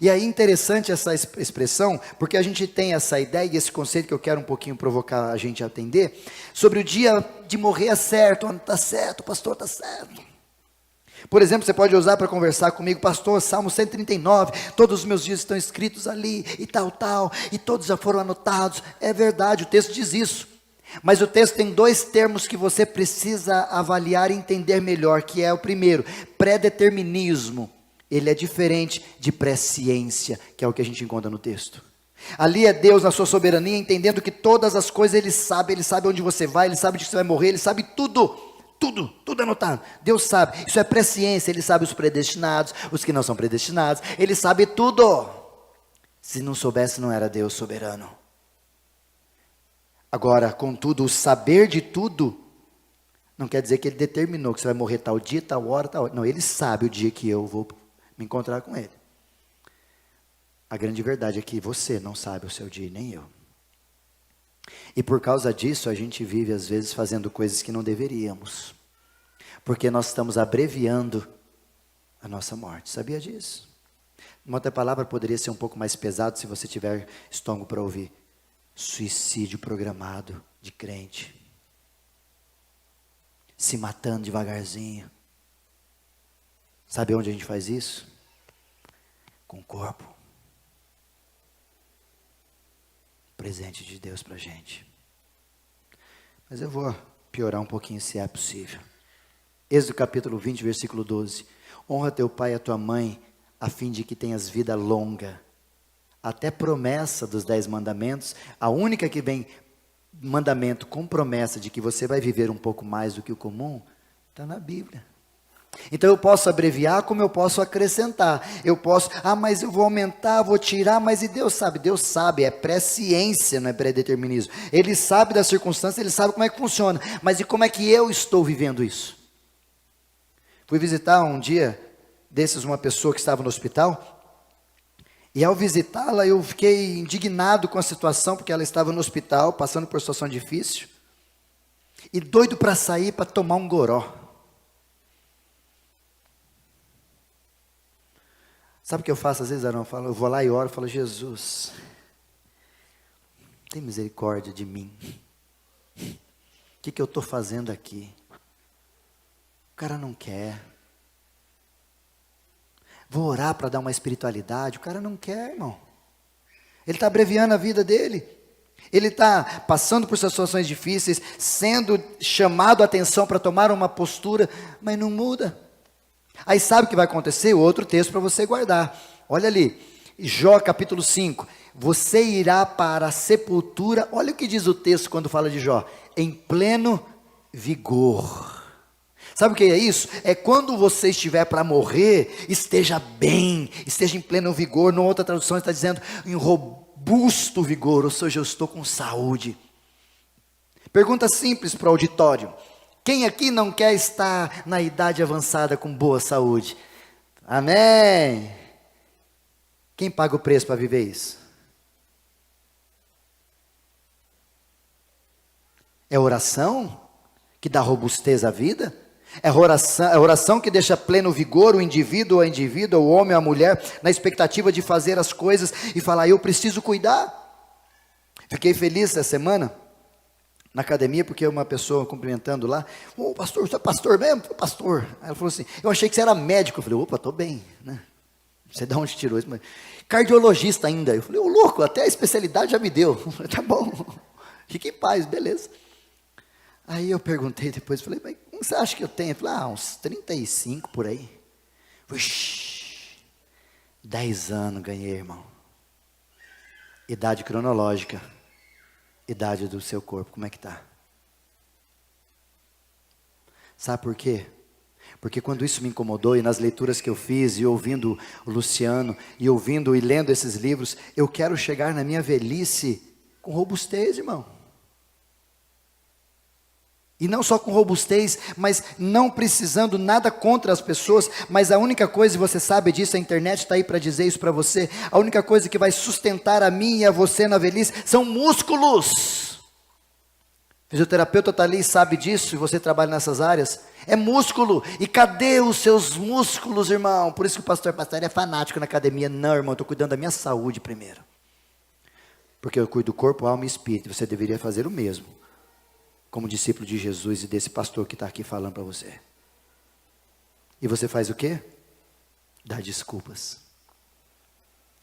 E aí interessante essa expressão, porque a gente tem essa ideia e esse conceito que eu quero um pouquinho provocar a gente a atender, sobre o dia de morrer é certo, está certo, pastor, está certo. Por exemplo, você pode usar para conversar comigo, pastor, Salmo 139, todos os meus dias estão escritos ali, e tal, e todos já foram anotados. É verdade, o texto diz isso. Mas o texto tem 2 termos que você precisa avaliar e entender melhor, que é o primeiro, pré-determinismo. Ele é diferente de presciência, que é o que a gente encontra no texto. Ali é Deus na sua soberania, entendendo que todas as coisas Ele sabe onde você vai, Ele sabe de que você vai morrer, Ele sabe tudo anotado. Deus sabe, isso é presciência, Ele sabe os predestinados, os que não são predestinados, Ele sabe tudo. Se não soubesse, não era Deus soberano. Agora, contudo, o saber de tudo, não quer dizer que Ele determinou que você vai morrer tal dia, tal hora, tal hora. Não, Ele sabe o dia que eu vou me encontrar com Ele. A grande verdade é que você não sabe o seu dia, nem eu. E por causa disso, a gente vive às vezes fazendo coisas que não deveríamos. Porque nós estamos abreviando a nossa morte. Sabia disso? Uma outra palavra poderia ser um pouco mais pesado se você tiver estômago para ouvir. Suicídio programado de crente. Se matando devagarzinho. Sabe onde a gente faz isso? Com o corpo. Presente de Deus para a gente. Mas eu vou piorar um pouquinho se é possível. Êxodo capítulo 20, versículo 12. Honra teu pai e a tua mãe, a fim de que tenhas vida longa. Até promessa dos 10 mandamentos, a única que vem mandamento com promessa de que você vai viver um pouco mais do que o comum, está na Bíblia. Então eu posso abreviar como eu posso acrescentar. Eu posso, mas eu vou aumentar, vou tirar, mas e Deus sabe, é pré-ciência, não é pré-determinismo. Ele sabe das circunstâncias, ele sabe como é que funciona, mas e como é que eu estou vivendo isso? Fui visitar um dia desses uma pessoa que estava no hospital, e ao visitá-la eu fiquei indignado com a situação, porque ela estava no hospital, passando por situação difícil, e doido para sair para tomar um goró. Sabe o que eu faço às vezes, Arão? Eu vou lá e oro, falo, Jesus, tem misericórdia de mim. O que eu estou fazendo aqui? O cara não quer. Vou orar para dar uma espiritualidade, o cara não quer, irmão. Ele está abreviando a vida dele. Ele está passando por situações difíceis, sendo chamado a atenção para tomar uma postura, mas não muda. Aí sabe o que vai acontecer? Outro texto para você guardar. Olha ali, Jó capítulo 5. Você irá para a sepultura. Olha o que diz o texto quando fala de Jó. Em pleno vigor. Sabe o que é isso? É quando você estiver para morrer, esteja bem, esteja em pleno vigor. Numa outra tradução está dizendo em robusto vigor, ou seja, eu estou com saúde. Pergunta simples para o auditório. Quem aqui não quer estar na idade avançada com boa saúde? Amém. Quem paga o preço para viver isso? É oração que dá robustez à vida? É oração que deixa pleno vigor o indivíduo ou a indivídua, o homem ou a mulher, na expectativa de fazer as coisas e falar, eu preciso cuidar. Fiquei feliz essa semana, na academia, porque uma pessoa cumprimentando lá, pastor, você é pastor mesmo? Eu sou pastor. Aí ela falou assim, eu achei que você era médico. Eu falei, opa, estou bem, né? Não sei de onde tirou isso, mas cardiologista ainda. Eu falei, louco, até a especialidade já me deu. Eu falei, tá bom, fique em paz, beleza. Aí eu perguntei depois, falei, mas como você acha que eu tenho? Eu falei, uns 35 por aí. Uxi, 10 anos ganhei, irmão. Idade cronológica. Idade do seu corpo, como é que está? Sabe por quê? Porque quando isso me incomodou, e nas leituras que eu fiz, e ouvindo o Luciano, e ouvindo e lendo esses livros, eu quero chegar na minha velhice com robustez, irmão. E não só com robustez, mas não precisando nada contra as pessoas, mas a única coisa, e você sabe disso, a internet está aí para dizer isso para você, a única coisa que vai sustentar a mim e a você na velhice, são músculos. O fisioterapeuta está ali e sabe disso, e você trabalha nessas áreas, é músculo, e cadê os seus músculos, irmão? Por isso que o pastor é fanático na academia. Não, irmão, eu estou cuidando da minha saúde primeiro, porque eu cuido do corpo, alma e espírito, você deveria fazer o mesmo, como discípulo de Jesus e desse pastor que está aqui falando para você. E você faz o quê? Dá desculpas.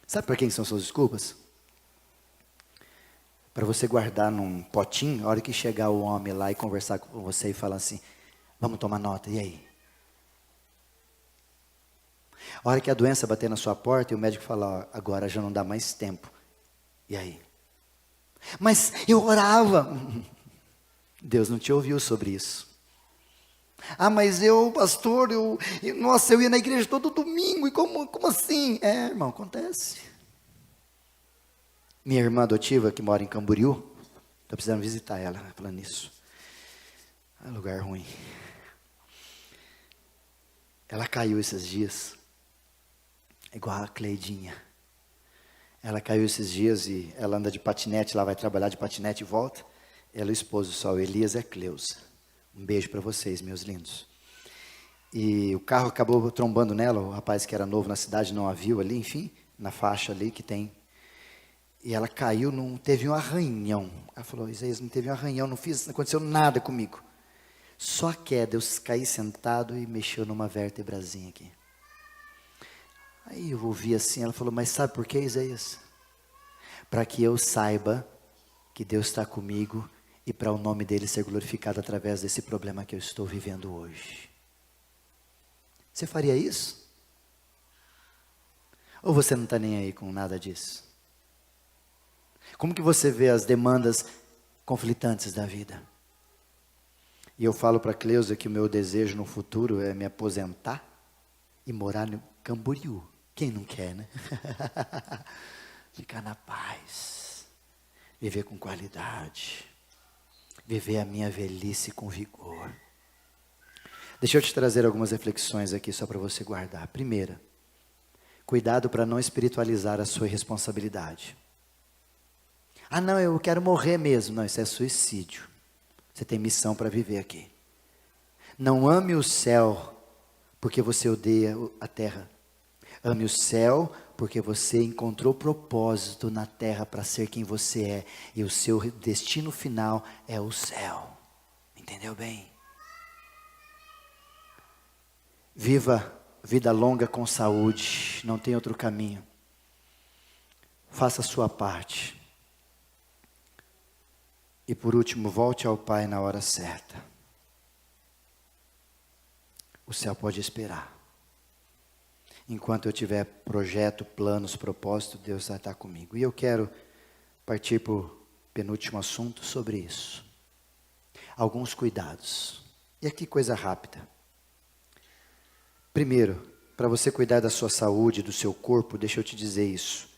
Sabe para quem são suas desculpas? Para você guardar num potinho, a hora que chegar o homem lá e conversar com você e falar assim, vamos tomar nota, e aí? A hora que a doença bater na sua porta e o médico falar, agora já não dá mais tempo, e aí? Mas eu orava. Deus não te ouviu sobre isso. Mas eu, pastor, nossa, eu ia na igreja todo domingo, e como assim? Irmão, acontece. Minha irmã adotiva, que mora em Camboriú, estou precisando visitar ela, falando nisso. É um lugar ruim. Ela caiu esses dias, igual a Cleidinha. Ela caiu esses dias e ela anda de patinete, lá vai trabalhar de patinete e volta. Ela é o esposo só, o Elias e a Cleusa. Um beijo para vocês, meus lindos. E o carro acabou trombando nela, o rapaz que era novo na cidade não a viu ali, enfim, na faixa ali que tem. E ela caiu, não teve um arranhão. Ela falou, Isaías, não teve um arranhão, não aconteceu nada comigo. Só a queda, eu caí sentado e mexeu numa vértebrazinha aqui. Aí eu ouvi assim, ela falou, mas sabe por quê, Isaías? Para que eu saiba que Deus está comigo e para o nome dele ser glorificado através desse problema que eu estou vivendo hoje. Você faria isso? Ou você não está nem aí com nada disso? Como que você vê as demandas conflitantes da vida? E eu falo para a Cleusa que o meu desejo no futuro é me aposentar e morar no Camboriú. Quem não quer, né? Ficar na paz, viver com qualidade, viver a minha velhice com vigor. Deixa eu te trazer algumas reflexões aqui só para você guardar. Primeira, cuidado para não espiritualizar a sua responsabilidade. Ah, não, eu quero morrer mesmo. Não, isso é suicídio. Você tem missão para viver aqui. Não ame o céu porque você odeia a terra. Ame o céu porque você encontrou propósito na terra para ser quem você é. E o seu destino final é o céu. Entendeu bem? Viva vida longa com saúde. Não tem outro caminho. Faça a sua parte. E por último, volte ao Pai na hora certa. O céu pode esperar. Enquanto eu tiver projeto, planos, propósito, Deus vai estar comigo. E eu quero partir para o penúltimo assunto sobre isso. Alguns cuidados. E aqui coisa rápida. Primeiro, para você cuidar da sua saúde, do seu corpo, deixa eu te dizer isso.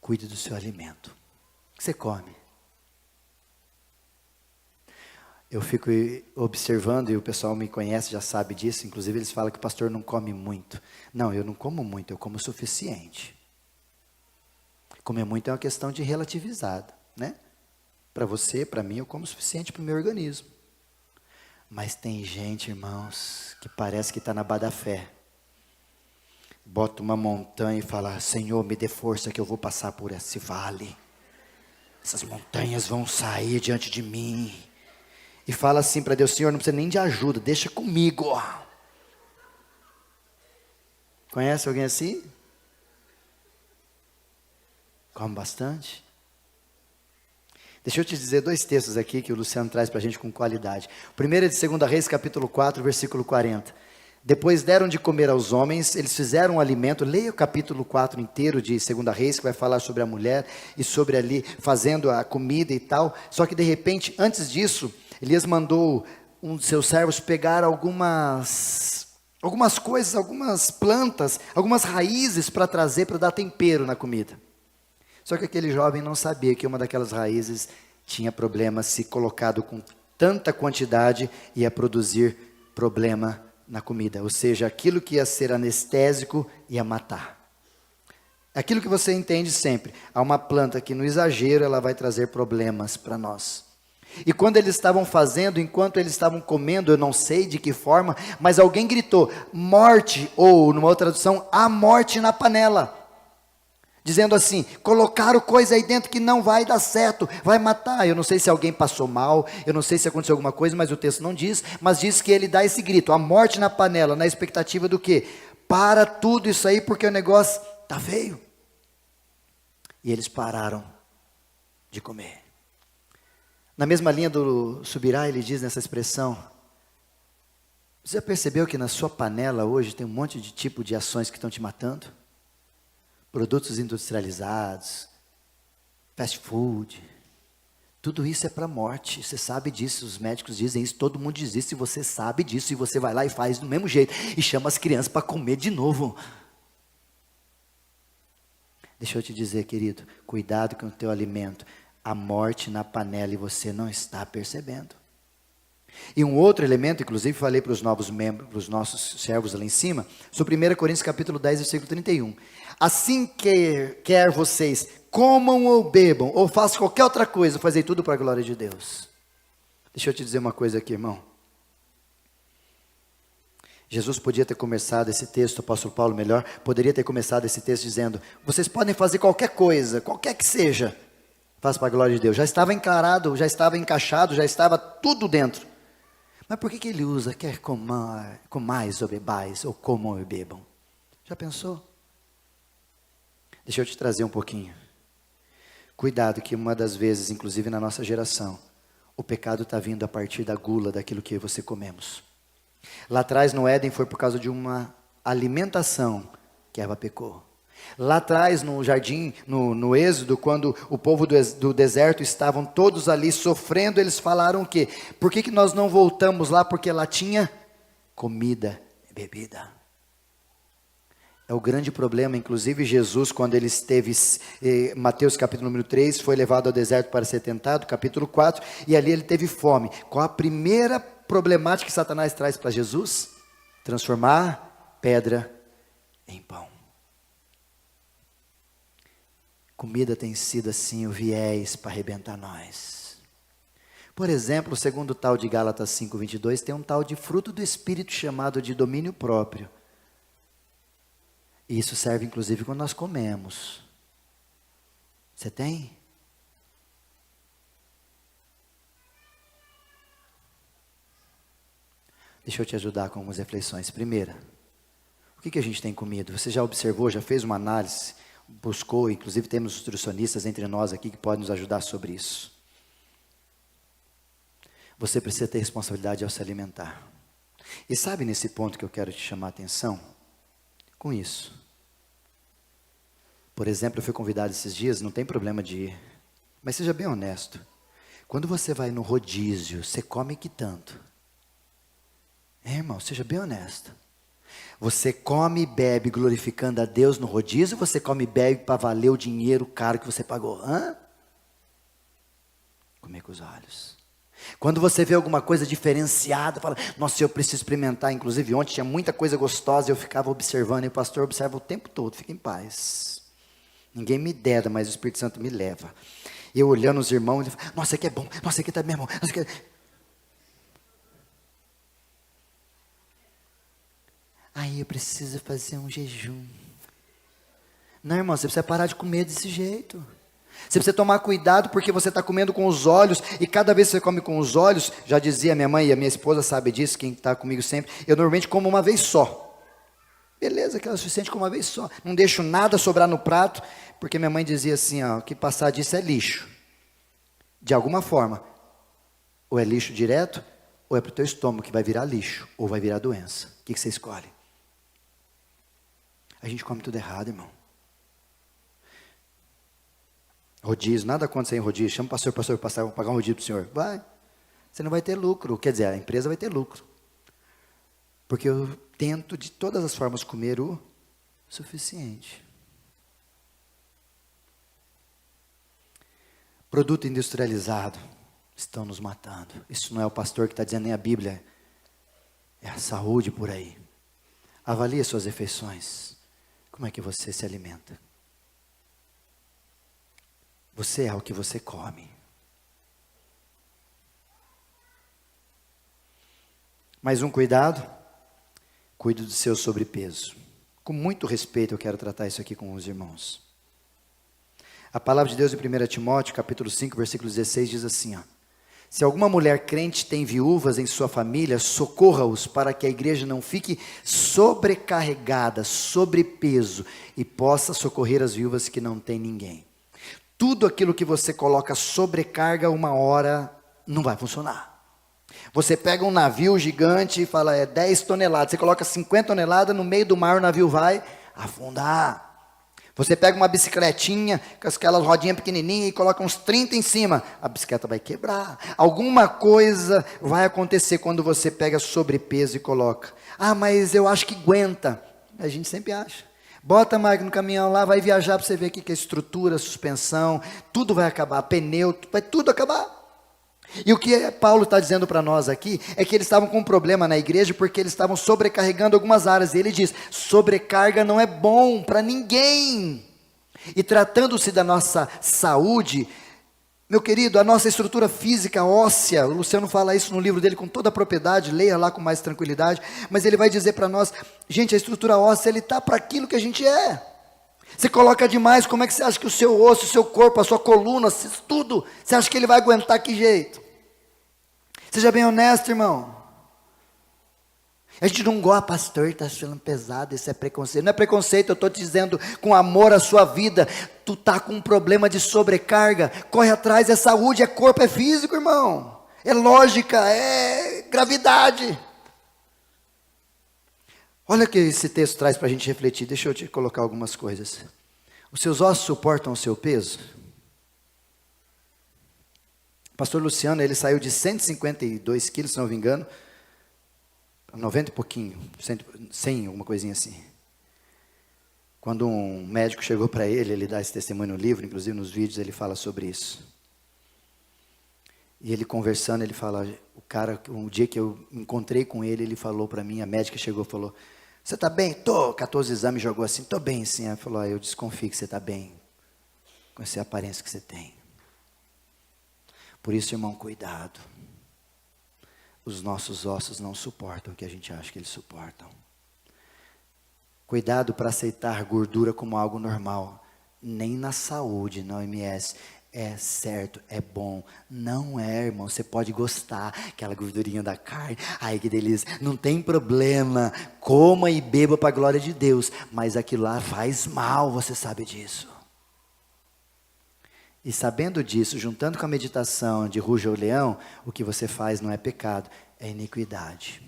Cuide do seu alimento. O que você come? Eu fico observando, e o pessoal me conhece, já sabe disso, inclusive eles falam que o pastor não come muito. Não, eu não como muito, eu como o suficiente. Comer muito é uma questão de relativizada, né? Para você, para mim, eu como o suficiente para o meu organismo. Mas tem gente, irmãos, que parece que está na badafé. Bota uma montanha e fala, Senhor, me dê força que eu vou passar por esse vale. Essas montanhas vão sair diante de mim. E fala assim para Deus, Senhor, não precisa nem de ajuda, deixa comigo. Conhece alguém assim? Come bastante? Deixa eu te dizer 2 textos aqui que o Luciano traz para a gente com qualidade. O primeiro é de 2 Reis, capítulo 4, versículo 40. Depois deram de comer aos homens, eles fizeram um alimento. Leia o capítulo 4 inteiro de 2 Reis, que vai falar sobre a mulher e sobre ali fazendo a comida e tal. Só que de repente, antes disso, Elias mandou um de seus servos pegar algumas coisas, algumas plantas, algumas raízes para trazer, para dar tempero na comida. Só que aquele jovem não sabia que uma daquelas raízes tinha problema, se colocado com tanta quantidade ia produzir problema na comida. Ou seja, aquilo que ia ser anestésico ia matar. Aquilo que você entende sempre. Há uma planta que no exagero ela vai trazer problemas para nós. E quando eles estavam fazendo, enquanto eles estavam comendo, eu não sei de que forma, mas alguém gritou, morte, ou numa outra tradução, há morte na panela. Dizendo assim, colocaram coisa aí dentro que não vai dar certo, vai matar. Eu não sei se alguém passou mal, eu não sei se aconteceu alguma coisa, mas o texto não diz, mas diz que ele dá esse grito, a morte na panela, na expectativa do quê? Para tudo isso aí, porque o negócio está feio. E eles pararam de comer. Na mesma linha do Subirá, ele diz nessa expressão, você já percebeu que na sua panela hoje tem um monte de tipo de ações que estão te matando? Produtos industrializados, fast food, tudo isso é para a morte, você sabe disso, os médicos dizem isso, todo mundo diz isso, e você sabe disso, e você vai lá e faz do mesmo jeito, e chama as crianças para comer de novo. Deixa eu te dizer, querido, cuidado com o teu alimento, a morte na panela e você não está percebendo. E um outro elemento, inclusive falei para os novos membros, para os nossos servos lá em cima, sobre 1 Coríntios capítulo 10, versículo 31. Assim que quer vocês comam ou bebam, ou façam qualquer outra coisa, fazei tudo para a glória de Deus. Deixa eu te dizer uma coisa aqui, irmão. Jesus podia ter começado esse texto, o apóstolo Paulo melhor, poderia ter começado esse texto dizendo, vocês podem fazer qualquer coisa, qualquer que seja, faça para a glória de Deus. Já estava encarado, já estava encaixado, já estava tudo dentro. Mas por que ele usa, quer comais ou bebais, ou comam e bebam? Já pensou? Deixa eu te trazer um pouquinho. Cuidado que uma das vezes, inclusive na nossa geração, o pecado está vindo a partir da gula, daquilo que você comemos. Lá atrás no Éden foi por causa de uma alimentação que Eva pecou. Lá atrás no jardim, no Êxodo, quando o povo do deserto estavam todos ali sofrendo, eles falaram o quê? Por que nós não voltamos lá? Porque lá tinha comida e bebida. É o grande problema, inclusive Jesus, quando ele esteve, Mateus capítulo número 3, foi levado ao deserto para ser tentado, capítulo 4, e ali ele teve fome. Qual a primeira problemática que Satanás traz para Jesus? Transformar pedra em pão. Comida tem sido assim o viés para arrebentar nós. Por exemplo, segundo o tal de Gálatas 5:22, tem um tal de fruto do Espírito chamado de domínio próprio. E isso serve inclusive quando nós comemos. Você tem? Deixa eu te ajudar com algumas reflexões. Primeira, o que a gente tem comido? Você já observou, já fez uma análise, buscou, inclusive temos nutricionistas entre nós aqui que podem nos ajudar sobre isso. Você precisa ter responsabilidade ao se alimentar. E sabe nesse ponto que eu quero te chamar a atenção? Com isso. Por exemplo, eu fui convidado esses dias, não tem problema de ir, mas seja bem honesto. Quando você vai no rodízio, você come que tanto? Irmão, seja bem honesto. Você come e bebe glorificando a Deus no rodízio, ou você come e bebe para valer o dinheiro caro que você pagou? Comer com os olhos. Quando você vê alguma coisa diferenciada, fala, nossa, eu preciso experimentar. Inclusive ontem tinha muita coisa gostosa, eu ficava observando, e o pastor observa o tempo todo, fica em paz. Ninguém me dera, mas o Espírito Santo me leva. E eu olhando os irmãos, ele fala, nossa, aqui é bom, nossa, aqui está bem bom, nossa, aqui é... Aí eu preciso fazer um jejum. Não, irmão, você precisa parar de comer desse jeito. Você precisa tomar cuidado porque você está comendo com os olhos. E cada vez que você come com os olhos, já dizia minha mãe e a minha esposa sabe disso, quem está comigo sempre, eu normalmente como uma vez só. Beleza, que é o suficiente com uma vez só. Não deixo nada sobrar no prato, porque minha mãe dizia assim, ó, que passar disso é lixo. De alguma forma. Ou é lixo direto, ou é para o teu estômago que vai virar lixo, ou vai virar doença. O que você escolhe? A gente come tudo errado, irmão. Rodízio, nada contra em rodízio. Chama o pastor, vou pagar um rodízio para o senhor. Vai. Você não vai ter lucro. Quer dizer, a empresa vai ter lucro. Porque eu tento de todas as formas comer o suficiente. Produto industrializado estão nos matando. Isso não é o pastor que está dizendo, nem a Bíblia. É a saúde por aí. Avalie suas refeições. Como é que você se alimenta? Você é o que você come. Mais um cuidado. Cuide do seu sobrepeso. Com muito respeito eu quero tratar isso aqui com os irmãos. A palavra de Deus em 1 Timóteo, capítulo 5, versículo 16, diz assim, ó. Se alguma mulher crente tem viúvas em sua família, socorra-os para que a igreja não fique sobrecarregada, sobrepeso, e possa socorrer as viúvas que não têm ninguém. Tudo aquilo que você coloca sobrecarga, uma hora não vai funcionar. Você pega um navio gigante e fala, é 10 toneladas, você coloca 50 toneladas, no meio do mar o navio vai afundar. Você pega uma bicicletinha, com aquelas rodinhas pequenininhas e coloca uns 30 em cima, a bicicleta vai quebrar. Alguma coisa vai acontecer quando você pega sobrepeso e coloca. Ah, mas eu acho que aguenta. A gente sempre acha. Bota a máquina no caminhão lá, vai viajar para você ver aqui que a estrutura, a suspensão, tudo vai acabar, pneu, vai tudo acabar. E o que Paulo está dizendo para nós aqui, é que eles estavam com um problema na igreja, porque eles estavam sobrecarregando algumas áreas, e ele diz, sobrecarga não é bom para ninguém, e tratando-se da nossa saúde, meu querido, a nossa estrutura física, óssea, o Luciano fala isso no livro dele com toda a propriedade, leia lá com mais tranquilidade, mas ele vai dizer para nós, gente, a estrutura óssea, ele está para aquilo que a gente é. Você coloca demais, como é que você acha que o seu osso, o seu corpo, a sua coluna, tudo, você acha que ele vai aguentar que jeito? Seja bem honesto, irmão. A gente não gosta, pastor, está achando pesado, isso é preconceito. Não é preconceito, eu estou te dizendo com amor à sua vida. Tu está com um problema de sobrecarga, corre atrás, é saúde, é corpo, é físico, irmão. É lógica, é gravidade. Olha o que esse texto traz para a gente refletir. Deixa eu te colocar algumas coisas. Os seus ossos suportam o seu peso? O pastor Luciano, ele saiu de 152 quilos, se não me engano, 90 e pouquinho, 100, alguma coisinha assim. Quando um médico chegou para ele, ele dá esse testemunho no livro, inclusive nos vídeos ele fala sobre isso. E ele conversando, ele fala, o cara, um dia que eu encontrei com ele, ele falou para mim, a médica chegou e falou, você está bem? Tô, 14 exames, jogou assim, tô bem sim. Ela falou, eu desconfio que você está bem, com essa aparência que você tem. Por isso, irmão, cuidado. Os nossos ossos não suportam o que a gente acha que eles suportam. Cuidado para aceitar gordura como algo normal. Nem na saúde, na OMS. É certo, é bom. Não é, irmão. Você pode gostar, aquela gordurinha da carne. Ai, que delícia. Não tem problema. Coma e beba para a glória de Deus. Mas aquilo lá faz mal, você sabe disso. E sabendo disso, juntando com a meditação de ruja o leão, o que você faz não é pecado, é iniquidade.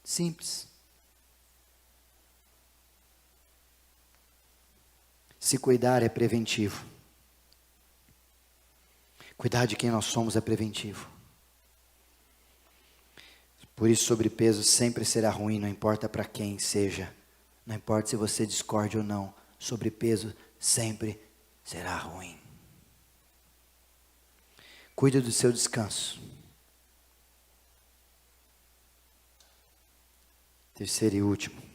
Simples. Se cuidar é preventivo. Cuidar de quem nós somos é preventivo. Por isso, sobrepeso sempre será ruim, não importa para quem seja. Não importa se você discorde ou não. Sobrepeso sempre será ruim. Cuide do seu descanso. Terceiro e último.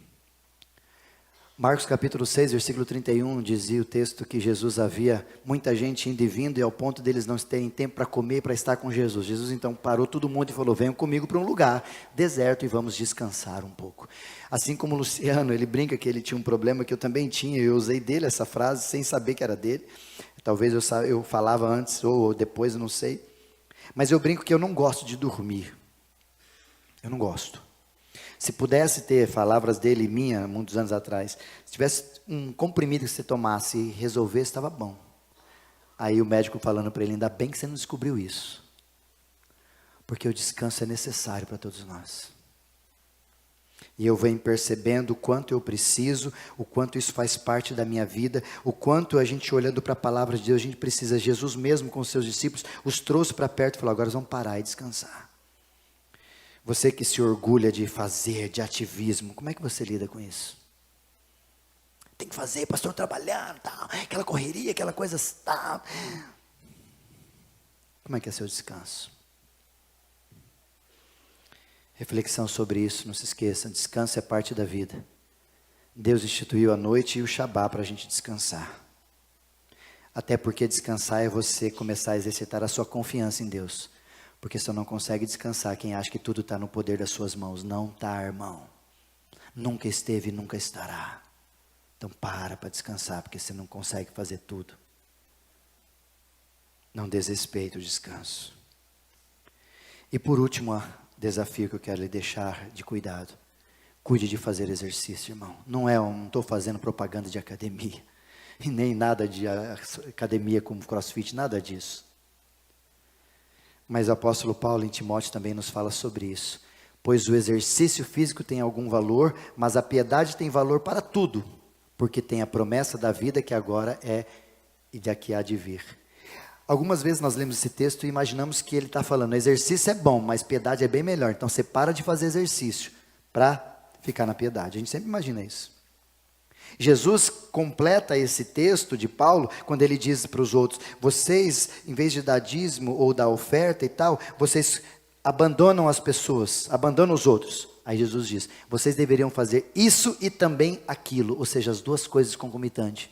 Marcos capítulo 6, versículo 31, dizia o texto que Jesus havia muita gente indo e vindo, e ao ponto deles não terem tempo para comer, para estar com Jesus. Jesus então parou todo mundo e falou, venham comigo para um lugar deserto e vamos descansar um pouco. Assim como o Luciano, ele brinca que ele tinha um problema que eu também tinha, eu usei dele essa frase sem saber que era dele. Talvez eu falava antes ou depois, eu não sei. Mas eu brinco que eu não gosto de dormir. Eu não gosto. Se pudesse ter palavras dele e minha, muitos anos atrás, se tivesse um comprimido que você tomasse e resolvesse, estava bom. Aí o médico falando para ele, ainda bem que você não descobriu isso. Porque o descanso é necessário para todos nós. E eu venho percebendo o quanto eu preciso, o quanto isso faz parte da minha vida, o quanto a gente olhando para a palavra de Deus, a gente precisa. Jesus mesmo com os seus discípulos, os trouxe para perto e falou, agora vamos parar e descansar. Você que se orgulha de fazer, de ativismo, como é que você lida com isso? Tem que fazer, pastor, trabalhando, tal, aquela correria, aquela coisa, tal. Como é que é seu descanso? Reflexão sobre isso, não se esqueça, descanso é parte da vida. Deus instituiu a noite e o Shabá para a gente descansar. Até porque descansar é você começar a exercitar a sua confiança em Deus. Porque você não consegue descansar quem acha que tudo está no poder das suas mãos. Não está, irmão. Nunca esteve e nunca estará. Então para descansar, porque você não consegue fazer tudo. Não desrespeite o descanso. E por último, desafio que eu quero lhe deixar de cuidado. Cuide de fazer exercício, irmão. Não estou fazendo propaganda de academia. E nem nada de academia como crossfit, nada disso. Mas o apóstolo Paulo em Timóteo também nos fala sobre isso. Pois o exercício físico tem algum valor, mas a piedade tem valor para tudo. Porque tem a promessa da vida que agora é e daqui há de vir. Algumas vezes nós lemos esse texto e imaginamos que ele está falando, exercício é bom, mas piedade é bem melhor. Então você para de fazer exercício para ficar na piedade. A gente sempre imagina isso. Jesus completa esse texto de Paulo, quando ele diz para os outros, vocês, em vez de dar dízimo ou dar oferta e tal, vocês abandonam as pessoas, abandonam os outros. Aí Jesus diz, vocês deveriam fazer isso e também aquilo, ou seja, as duas coisas concomitantes.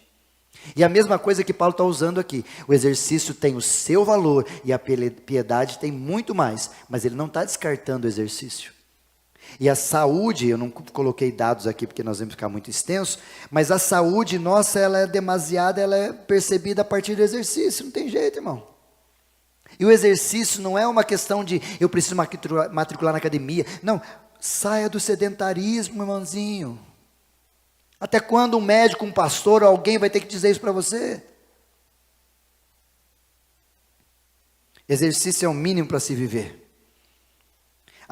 E a mesma coisa que Paulo está usando aqui, o exercício tem o seu valor e a piedade tem muito mais, mas ele não está descartando o exercício. E a saúde, eu não coloquei dados aqui porque nós vamos ficar muito extenso, mas a saúde nossa, ela é demasiada, ela é percebida a partir do exercício, não tem jeito, irmão. E o exercício não é uma questão de, eu preciso matricular na academia, não, saia do sedentarismo, irmãozinho. Até quando um médico, um pastor, alguém vai ter que dizer isso para você? Exercício é o mínimo para se viver.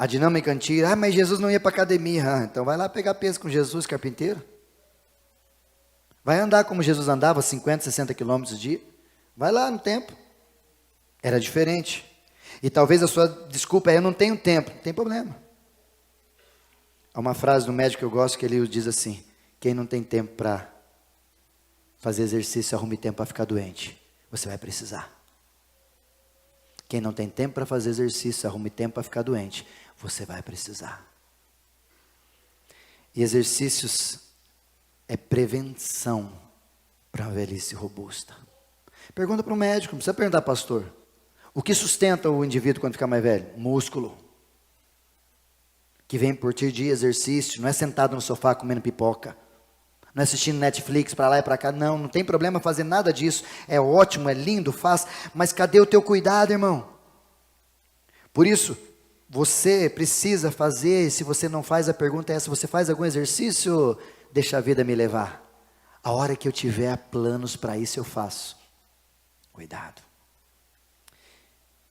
A dinâmica antiga, mas Jesus não ia para academia. Então vai lá pegar peso com Jesus, carpinteiro. Vai andar como Jesus andava, 50, 60 quilômetros dia. Vai lá no tempo. Era diferente. E talvez a sua desculpa é, eu não tenho tempo. Não tem problema. Há uma frase do médico que eu gosto que ele diz assim: quem não tem tempo para fazer exercício, arrume tempo para ficar doente. Você vai precisar. Quem não tem tempo para fazer exercício, arrume tempo para ficar doente. Você vai precisar. E exercícios é prevenção para uma velhice robusta. Pergunta para o médico, não precisa perguntar, pastor. O que sustenta o indivíduo quando ficar mais velho? Músculo. Que vem por dia exercício, não é sentado no sofá comendo pipoca. Não é assistindo Netflix para lá e para cá. Não, não tem problema fazer nada disso. É ótimo, é lindo, faz. Mas cadê o teu cuidado, irmão? Por isso, você precisa fazer. Se você não faz, a pergunta é essa: você faz algum exercício? Deixa a vida me levar. A hora que eu tiver planos para isso, eu faço. Cuidado.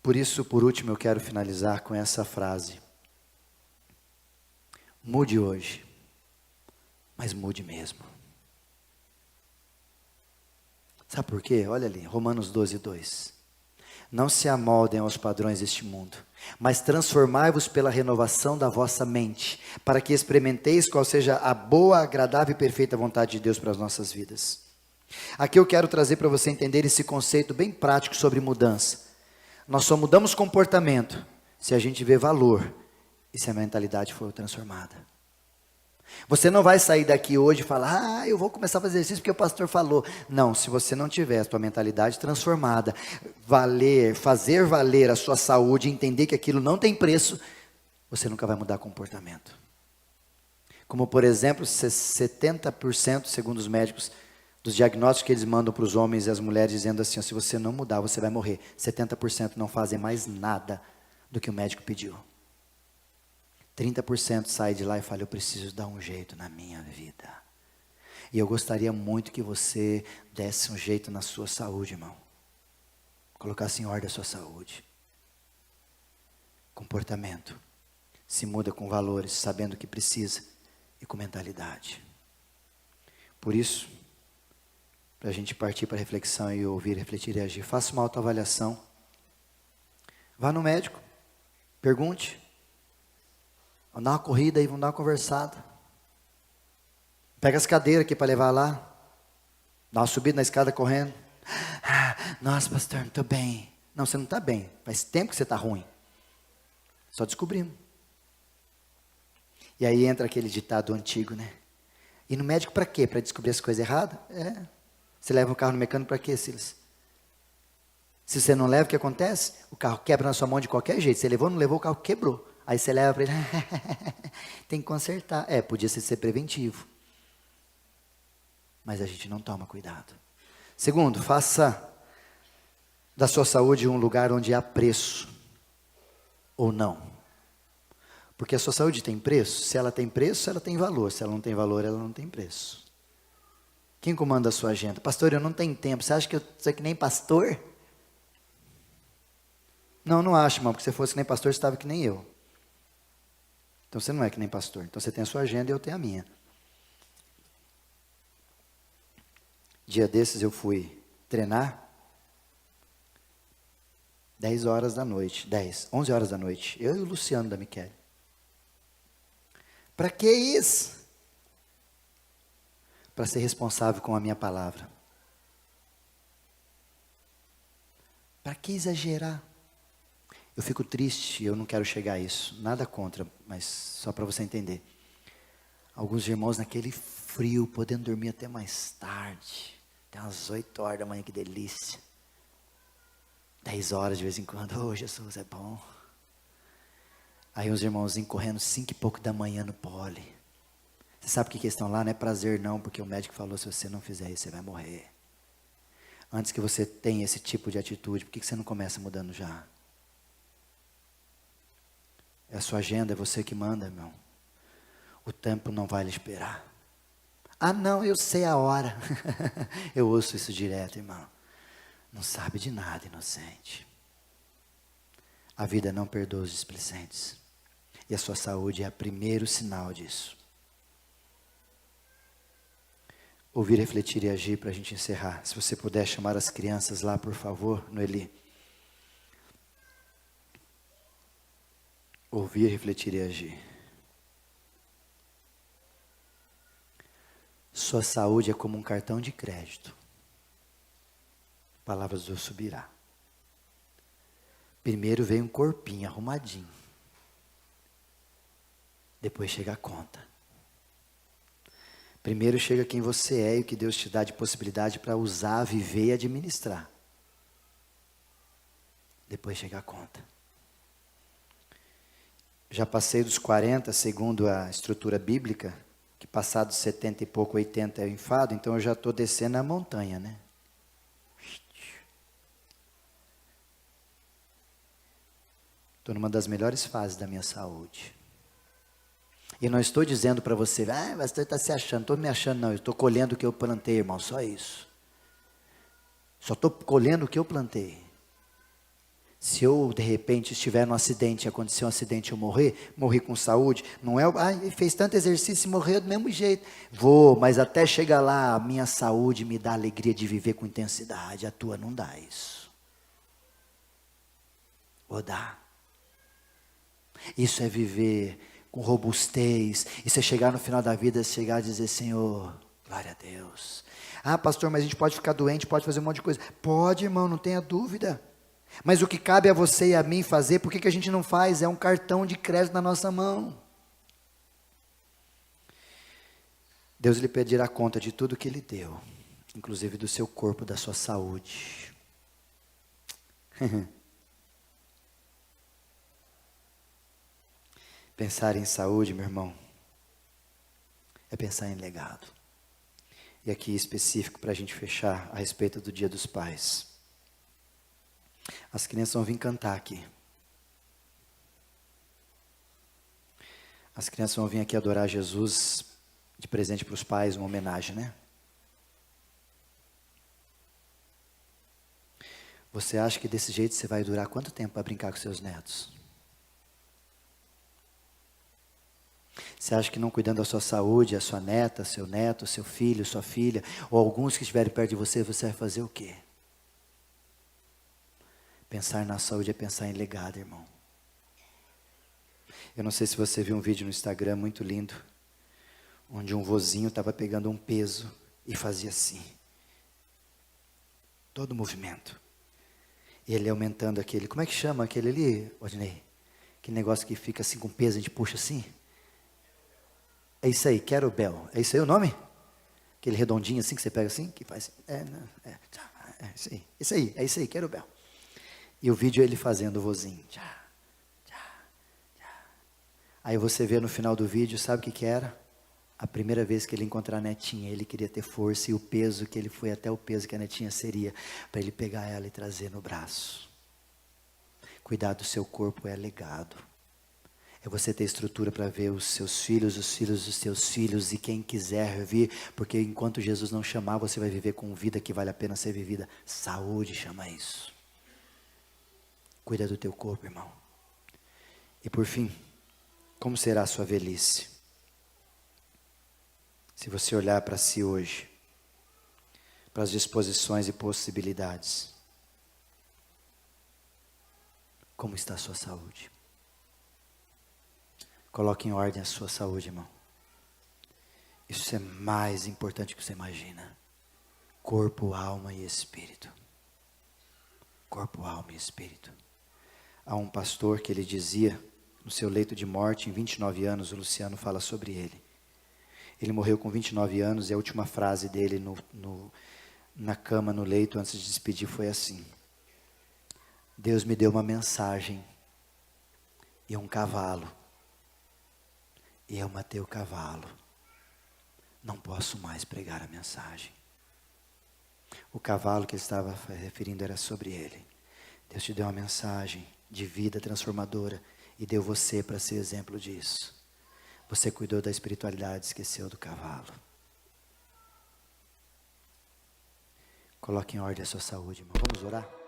Por isso, por último, eu quero finalizar com essa frase. Mude hoje, mas mude mesmo. Sabe por quê? Olha ali, Romanos 12:2. Não se amoldem aos padrões deste mundo, mas transformai-vos pela renovação da vossa mente, para que experimenteis qual seja a boa, agradável e perfeita vontade de Deus para as nossas vidas. Aqui eu quero trazer para você entender esse conceito bem prático sobre mudança. Nós só mudamos comportamento se a gente vê valor e se a mentalidade for transformada. Você não vai sair daqui hoje e falar, eu vou começar a fazer exercício porque o pastor falou. Não, se você não tiver a sua mentalidade transformada, fazer valer a sua saúde, entender que aquilo não tem preço, você nunca vai mudar comportamento. Como, por exemplo, 70%, segundo os médicos, dos diagnósticos que eles mandam para os homens e as mulheres, dizendo assim, se você não mudar, você vai morrer. 70% não fazem mais nada do que o médico pediu. 30% sai de lá e fala, eu preciso dar um jeito na minha vida. E eu gostaria muito que você desse um jeito na sua saúde, irmão. Colocasse em ordem a sua saúde. Comportamento. Se muda com valores, sabendo o que precisa e com mentalidade. Por isso, para a gente partir para a reflexão e ouvir, refletir e agir, faça uma autoavaliação. Vá no médico, pergunte. Vamos dar uma corrida aí, vamos dar uma conversada. Pega as cadeiras aqui para levar lá. Dá uma subida na escada correndo. Nossa, pastor, não estou bem. Não, você não está bem. Faz tempo que você está ruim. Só descobrimos. E aí entra aquele ditado antigo, né? E no médico para quê? Para descobrir as coisas erradas? Você leva um carro no mecânico para quê, Silas? Se você não leva, o que acontece? O carro quebra na sua mão de qualquer jeito. Você levou, não levou, o carro quebrou. Aí você leva para ele, tem que consertar. Podia ser preventivo. Mas a gente não toma cuidado. Segundo, faça da sua saúde um lugar onde há preço. Ou não. Porque a sua saúde tem preço. Se ela tem preço, ela tem valor. Se ela não tem valor, ela não tem preço. Quem comanda a sua agenda? Pastor, eu não tenho tempo. Você acha que eu sou que nem pastor? Não, não acho, irmão. Porque se fosse que nem pastor, você estava que nem eu. Então você não é que nem pastor. Então você tem a sua agenda e eu tenho a minha. Dia desses eu fui treinar. 10 horas da noite. 11 horas da noite. Eu e o Luciano da Michele. Para que isso? Para ser responsável com a minha palavra. Para que exagerar? Eu fico triste, eu não quero chegar a isso. Nada contra, mas só para você entender. Alguns irmãos naquele frio, podendo dormir até mais tarde. Até umas 8 horas da manhã, que delícia. 10 horas de vez em quando. Oh, Jesus, é bom. Aí uns irmãozinhos correndo 5 e pouco da manhã no pole. Você sabe o que eles estão lá? Não é prazer não, porque o médico falou, se você não fizer isso, você vai morrer. Antes que você tenha esse tipo de atitude, por que você não começa mudando já? É a sua agenda, é você que manda, irmão. O tempo não vai lhe esperar. Ah, não, eu sei a hora. Eu ouço isso direto, irmão. Não sabe de nada, inocente. A vida não perdoa os displicentes. E a sua saúde é o primeiro sinal disso. Ouvir, refletir e agir para a gente encerrar. Se você puder chamar as crianças lá, por favor, Noeli. Ouvir, refletir e agir. Sua saúde é como um cartão de crédito. Palavras do Subirá. Primeiro vem um corpinho arrumadinho. Depois chega a conta. Primeiro chega quem você é e o que Deus te dá de possibilidade para usar, viver e administrar. Depois chega a conta. Já passei dos 40, segundo a estrutura bíblica, que passados 70 e pouco, 80 é o enfado, então eu já estou descendo a montanha, né? Estou numa das melhores fases da minha saúde. E não estou dizendo para você, você está se achando, estou me achando, não, eu estou colhendo o que eu plantei, irmão, só isso. Só estou colhendo o que eu plantei. Se eu, de repente, estiver num acidente, acontecer um acidente e eu morri com saúde, não é, fez tanto exercício e morreu do mesmo jeito. Vou, mas até chegar lá, a minha saúde me dá a alegria de viver com intensidade, a tua não dá isso. Ou dá. Isso é viver com robustez, isso é chegar no final da vida, chegar e dizer, Senhor, glória a Deus. Pastor, mas a gente pode ficar doente, pode fazer um monte de coisa. Pode, irmão, não tenha dúvida. Mas o que cabe a você e a mim fazer, por que a gente não faz? É um cartão de crédito na nossa mão. Deus lhe pedirá conta de tudo que Ele deu, inclusive do seu corpo, da sua saúde. Pensar em saúde, meu irmão, é pensar em legado. E aqui específico para a gente fechar a respeito do Dia dos Pais. As crianças vão vir cantar aqui. As crianças vão vir aqui adorar Jesus de presente para os pais, uma homenagem, né? Você acha que desse jeito você vai durar quanto tempo para brincar com seus netos? Você acha que não cuidando da sua saúde, a sua neta, seu neto, seu filho, sua filha, ou alguns que estiverem perto de você, você vai fazer o quê? Pensar na saúde é pensar em legado, irmão. Eu não sei se você viu um vídeo no Instagram muito lindo, onde um vozinho estava pegando um peso e fazia assim. Todo o movimento. E ele aumentando aquele, como é que chama aquele ali, Odinei? Aquele negócio que fica assim com peso, a gente puxa assim. É isso aí, kettlebell. É isso aí o nome? Aquele redondinho assim que você pega assim, que faz. É isso aí, kettlebell. E o vídeo é ele fazendo o vozinho. Aí você vê no final do vídeo, sabe o que era? A primeira vez que ele encontrar a netinha, ele queria ter força e o peso que ele foi até o peso que a netinha seria, para ele pegar ela e trazer no braço. Cuidar do seu corpo é legado. É você ter estrutura para ver os seus filhos, os filhos dos seus filhos e quem quiser vir, porque enquanto Jesus não chamar, você vai viver com vida que vale a pena ser vivida. Saúde chama isso. Cuida do teu corpo, irmão. E por fim, como será a sua velhice? Se você olhar para si hoje, para as disposições e possibilidades, como está a sua saúde? Coloque em ordem a sua saúde, irmão. Isso é mais importante do que você imagina. Corpo, alma e espírito. Corpo, alma e espírito. Há um pastor que ele dizia, no seu leito de morte, em 29 anos, o Luciano fala sobre ele. Ele morreu com 29 anos e a última frase dele na cama, no leito, antes de despedir, foi assim: Deus me deu uma mensagem e um cavalo. E eu matei o cavalo. Não posso mais pregar a mensagem. O cavalo que ele estava referindo era sobre ele. Deus te deu uma mensagem de vida transformadora e deu você para ser exemplo disso. Você cuidou da espiritualidade, esqueceu do cavalo. Coloque em ordem a sua saúde, irmão. Vamos orar?